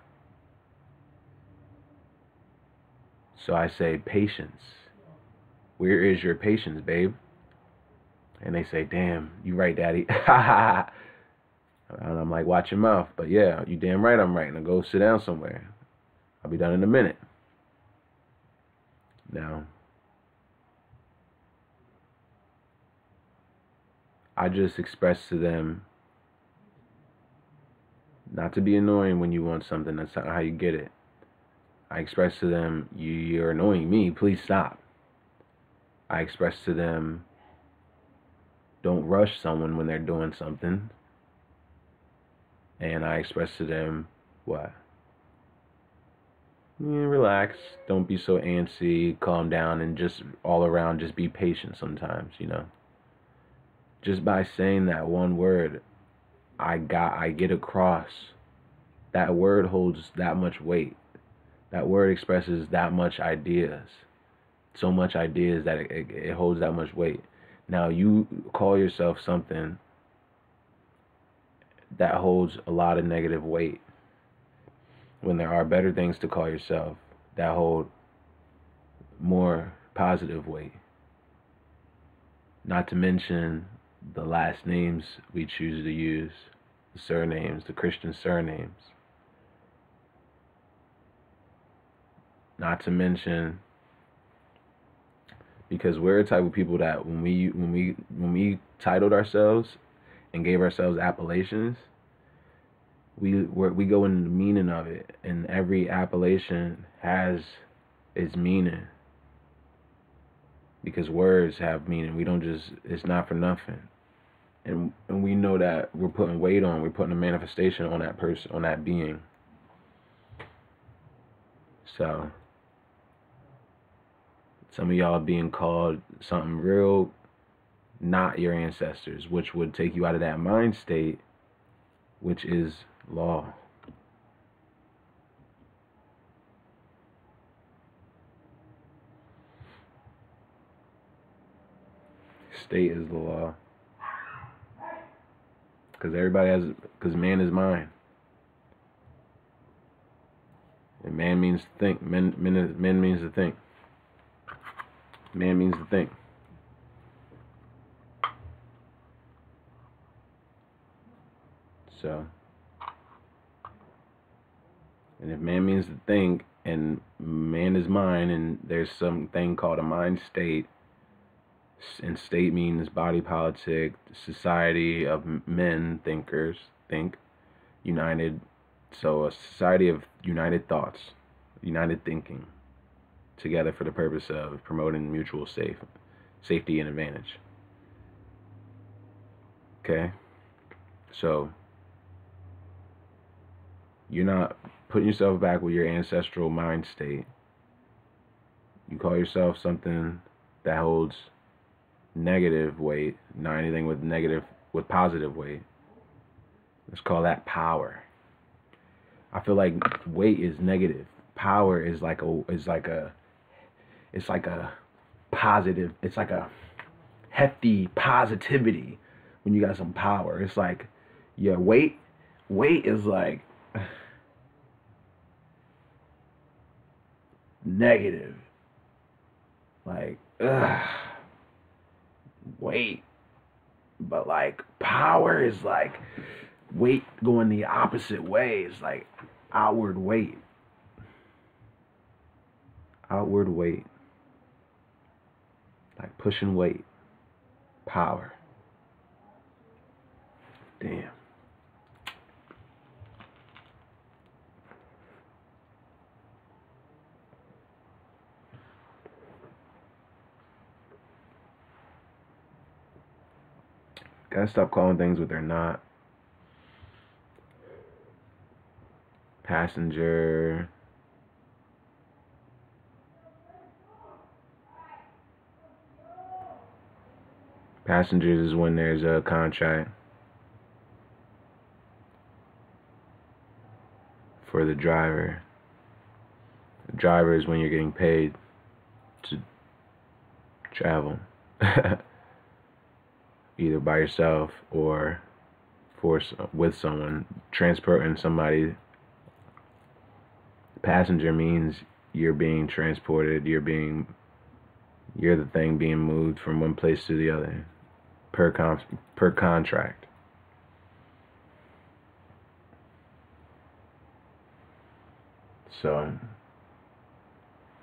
So I say, patience. Where is your patience, babe? And they say, damn, you right, daddy. And I'm like, watch your mouth. But yeah, you damn right I'm right. Now go sit down somewhere. I'll be done in a minute. Now, I just express to them not to be annoying when you want something. That's not how you get it. I express to them, you're annoying me, please stop. I express to them, don't rush someone when they're doing something. And I express to them, relax, don't be so antsy, calm down, and just all around, just be patient sometimes, Just by saying that one word, I get across. That word holds that much weight. That word expresses that much ideas. So much ideas that it holds that much weight. Now you call yourself something that holds a lot of negative weight, when there are better things to call yourself that hold more positive weight. Not to mention the last names we choose to use, the surnames, the Christian surnames. Not to mention, because we're a type of people that when we titled ourselves and gave ourselves appellations, we go into the meaning of it, and every appellation has its meaning, because words have meaning. We don't just, it's not for nothing. And we know that we're putting weight on, we're putting a manifestation on that person, on that being. So some of y'all are being called something real not your ancestors, which would take you out of that mind state, which is law. State is the law. Because man is mind. And man means to think. Men means to think. Man means to think. So, and if man means to think, and man is mind, and there's something called a mind state, and state means body politic, society of men, thinkers, think, united. So a society of united thoughts, united thinking, together for the purpose of promoting mutual safety and advantage. Okay? So you're not putting yourself back with your ancestral mind state. You call yourself something that holds negative weight, not anything with positive weight. Let's call that power. I feel like weight is negative. Power is like a positive, it's like a hefty positivity when you got some power. It's like, yeah, weight is like negative. Like, weight. But like power is like weight going the opposite way. It's like outward weight. Outward weight. Like pushing weight. Power. Damn. Gotta stop calling things what they're not. Passenger. Passengers is when there's a contract for the driver. The driver is when you're getting paid to travel. Either by yourself or with someone, transporting somebody. Passenger means you're being transported, you're the thing being moved from one place to the other per contract. So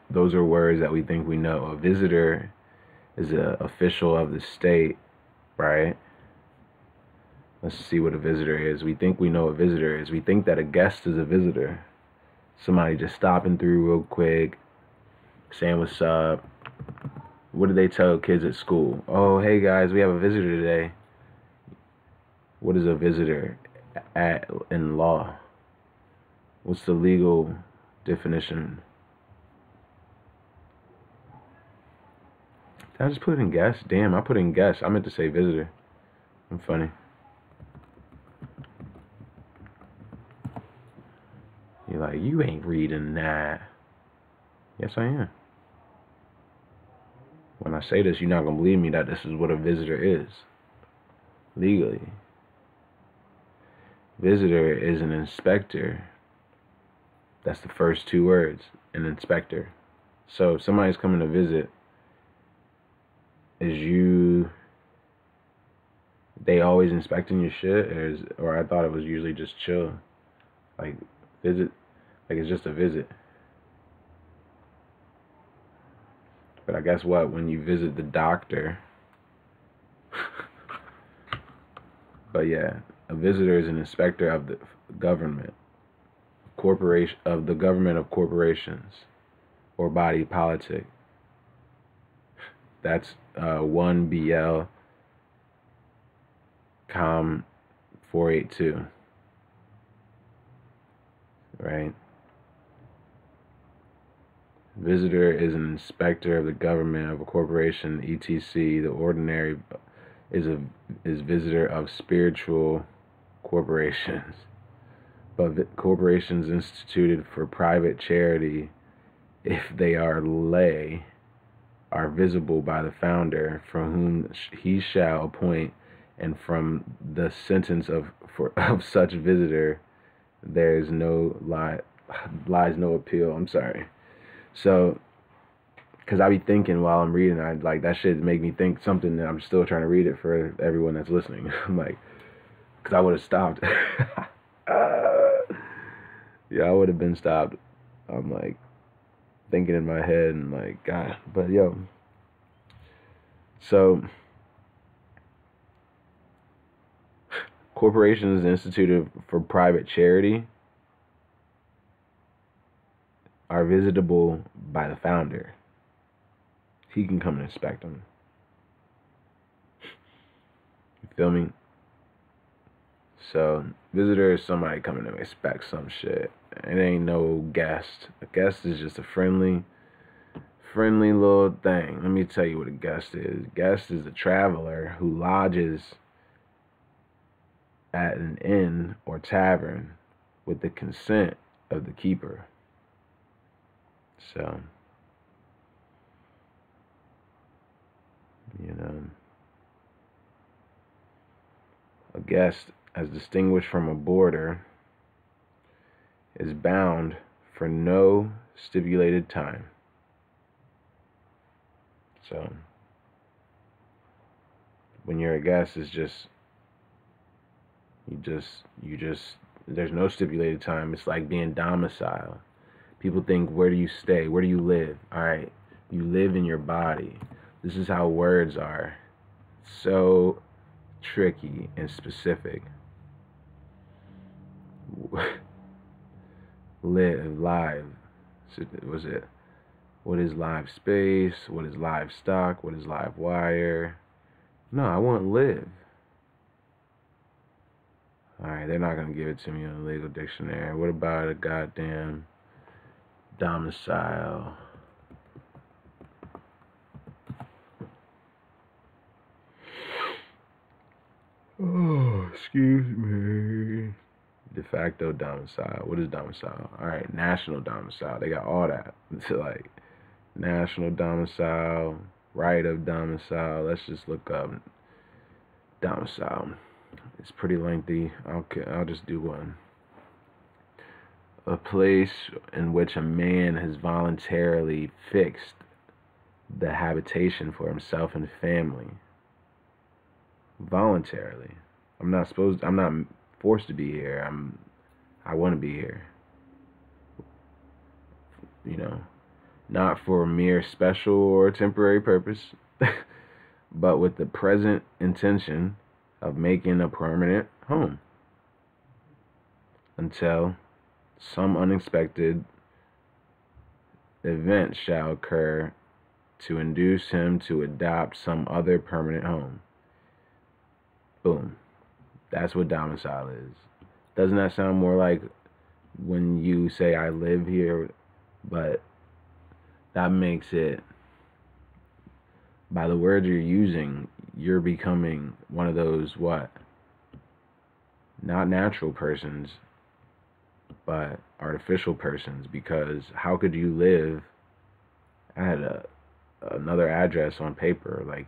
those are words that we think we know. A visitor is an official of the state, right? Let's see what a visitor is. We think we know what a visitor is. We think that a guest is a visitor. Somebody just stopping through real quick, saying what's up. What do they tell kids at school? Oh, hey guys, we have a visitor today. What is a visitor in law? What's the legal definition? Did I just put in guest? Damn, I put in guest. I meant to say visitor. I'm funny. You're like, you ain't reading that. Yes, I am. When I say this, you're not going to believe me that this is what a visitor is. Legally. Visitor is an inspector. That's the first two words. An inspector. So if somebody's coming to visit, they always inspecting your shit? Or I thought it was usually just chill. Like, visit. Like, it's just a visit. But I guess what? When you visit the doctor. But yeah, a visitor is an inspector of the government. Of the government of corporations. Or body politic. That's 1 BL Com 482. Right? Visitor is an inspector of the government of a corporation, etc. The ordinary is visitor of spiritual corporations. But corporations instituted for private charity, if they are lay, are visible by the founder, from whom he shall appoint, and from the sentence of such visitor lies no appeal. I'm sorry. So, because I be thinking while I'm reading, that shit make me think something, that I'm still trying to read it for everyone that's listening. I'm like, Because I would have stopped. Yeah, I would have been stopped. I'm like thinking in my head and like, God. But yo, so corporations instituted for private charity are visitable by the founder. He can come and inspect them. You feel me? So, visitor is somebody coming to inspect some shit. It ain't no guest. A guest is just a friendly little thing. Let me tell you what a guest is. Guest is a traveler who lodges at an inn or tavern with the consent of the keeper. So, you know, a guest, as distinguished from a boarder, is bound for no stipulated time. So, when you're a guest, it's just, you just, there's no stipulated time. It's like being domiciled. People think, where do you stay? Where do you live? All right, you live in your body. This is how words are. So tricky and specific. Live, live. Was it? What is live space? What is livestock? What is live wire? No, I want live. Alright, they're not going to give it to me in the legal dictionary. What about a goddamn domicile? Oh, excuse me. De facto domicile. What is domicile? Alright, national domicile. They got all that. It's like national domicile, right of domicile. Let's just look up domicile. It's pretty lengthy. I'll just do one. A place in which a man has voluntarily fixed the habitation for himself and family. Voluntarily. I'm not forced to be here. I want to be here. You know, not for a mere special or temporary purpose, but with the present intention of making a permanent home until some unexpected event shall occur to induce him to adopt some other permanent home. Boom. That's what domicile is. Doesn't that sound more like when you say I live here? But that makes it, by the words you're using, you're becoming one of those, what? Not natural persons, but artificial persons. Because how could you live at another address on paper? Like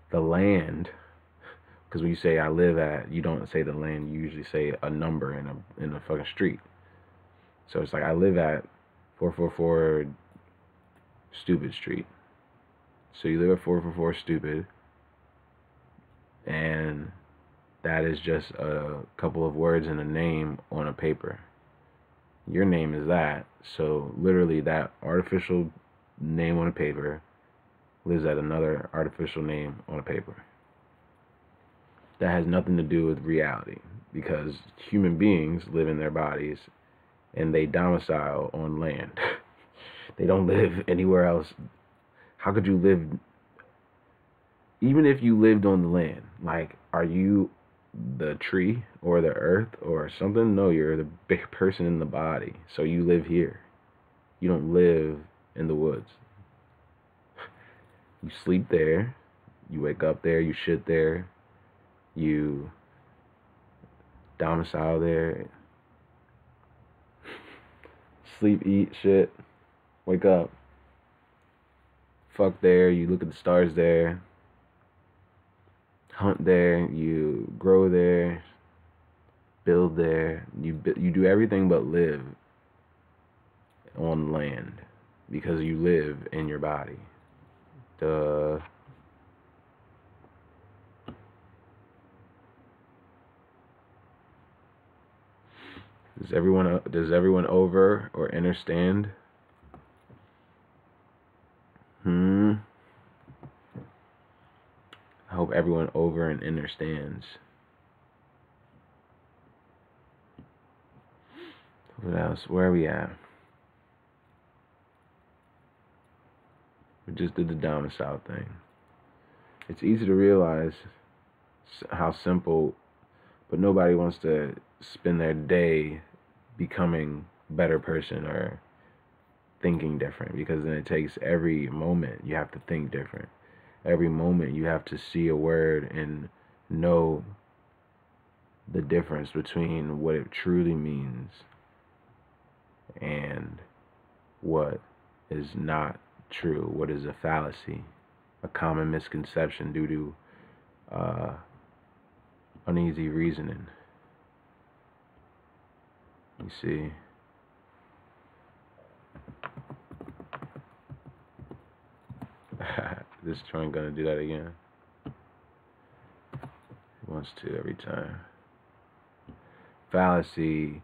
the land, because when you say I live at, you don't say the land, you usually say a number in a fucking street. So it's like I live at 444 Stupid Street. So you live at 444 Stupid, and that is just a couple of words and a name on a paper. Your name is that. So literally that artificial name on a paper lives at another artificial name on a paper. That has nothing to do with reality, because human beings live in their bodies and they domicile on land. They don't live anywhere else. How could you live, even if you lived on the land? Like, are you the tree or the earth or something? No, you're the big person in the body. So you live here. You don't live in the woods. You sleep there. You wake up there. You shit there. You domicile there. Sleep, eat, shit. Wake up. Fuck there. You look at the stars there. Hunt there. You grow there. Build there. You do everything but live on land, because you live in your body. Duh. Does everyone over or understand? I hope everyone over and understands. What else? Where are we at? We just did the domicile thing. It's easy to realize how simple, but nobody wants to spend their day becoming a better person or thinking different, because then it takes every moment you have to think different. Every moment you have to see a word and know the difference between what it truly means and what is not true, what is a fallacy, a common misconception due to uneasy reasoning. You see, this joint gonna do that again. He wants to every time. Fallacy,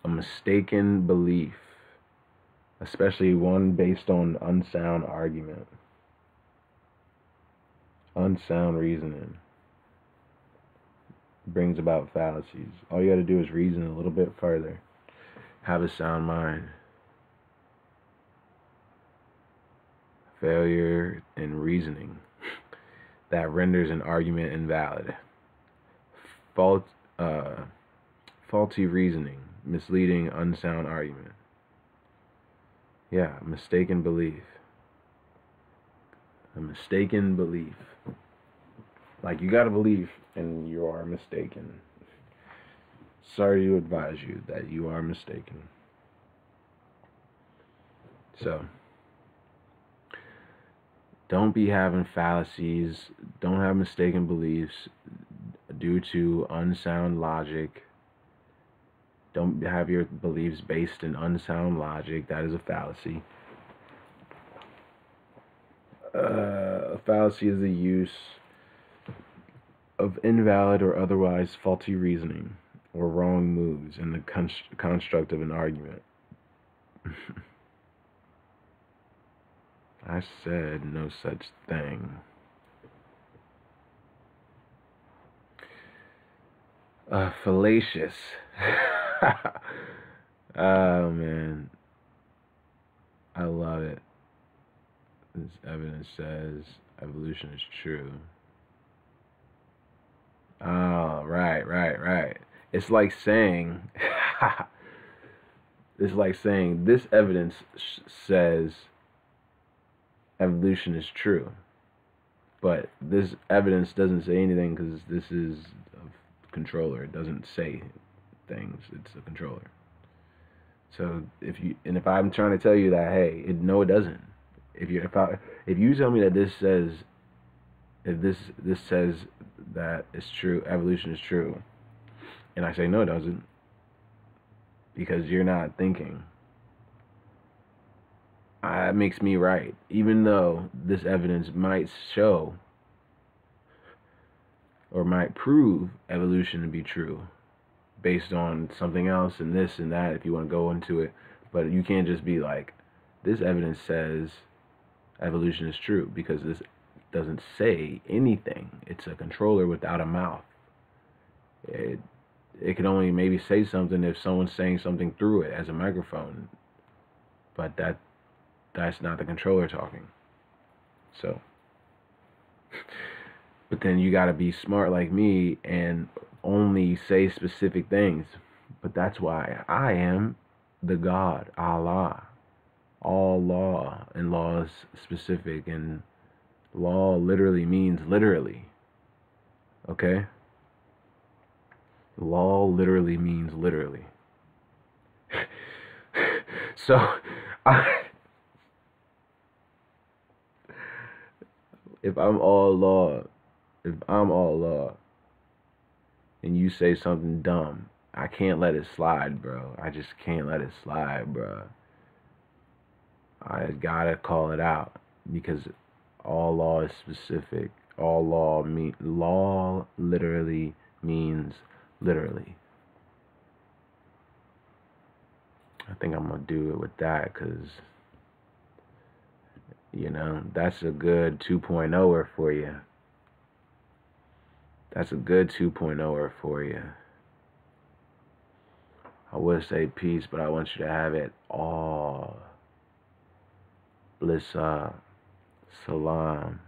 a mistaken belief, especially one based on unsound argument, unsound reasoning, brings about fallacies. All you gotta do is reason a little bit further. Have a sound mind. Failure in reasoning that renders an argument invalid. Faulty reasoning, misleading, unsound argument. Yeah, mistaken belief. A mistaken belief. Like, you gotta believe, and you are mistaken. Sorry to advise you that you are mistaken. So, don't be having fallacies, don't have mistaken beliefs due to unsound logic. Don't have your beliefs based in unsound logic. That is a fallacy. A fallacy is the use of invalid or otherwise faulty reasoning or wrong moves in the construct of an argument. I said no such thing. Fallacious. Oh, man. I love it. This evidence says evolution is true. Oh, right. It's like saying, this evidence says evolution is true. But this evidence doesn't say anything because this is a controller. It doesn't say things. It's a controller. So if I'm trying to tell you that, hey, no, it doesn't. If you tell me that this says that it's true, evolution is true, and I say no, it doesn't, because you're not thinking, it makes me right, even though this evidence might show or might prove evolution to be true based on something else and this and that, if you want to go into it. But you can't just be like, this evidence says evolution is true, because this doesn't say anything. It's a controller without a mouth. It can only maybe say something if someone's saying something through it as a microphone, but that's not the controller talking. So, but then you gotta be smart like me and only say specific things. But that's why I am the God, Allah. All law, and law is specific, and law literally means literally. Okay? Law literally means literally. So, if I'm all law, and you say something dumb, I can't let it slide, bro. I just can't let it slide, bro. I gotta call it out, because all law is specific. All law literally means literally. I think I'm going to do it with that because, you know, that's a good 2.0er for you. That's a good 2.0er for you. I would say peace, but I want you to have it all. Blissa, salam,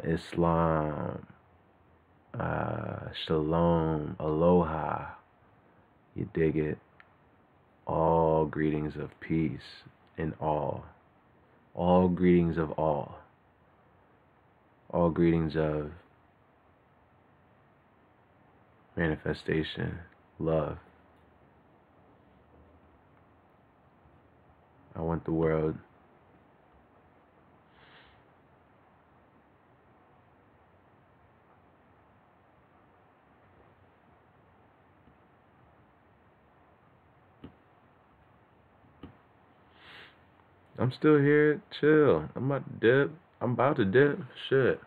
Islam, shalom, aloha. You dig it? All greetings of peace in all. All greetings of all. All greetings of manifestation, love. I want the world I'm still here. Chill. I'm about to dip. Shit.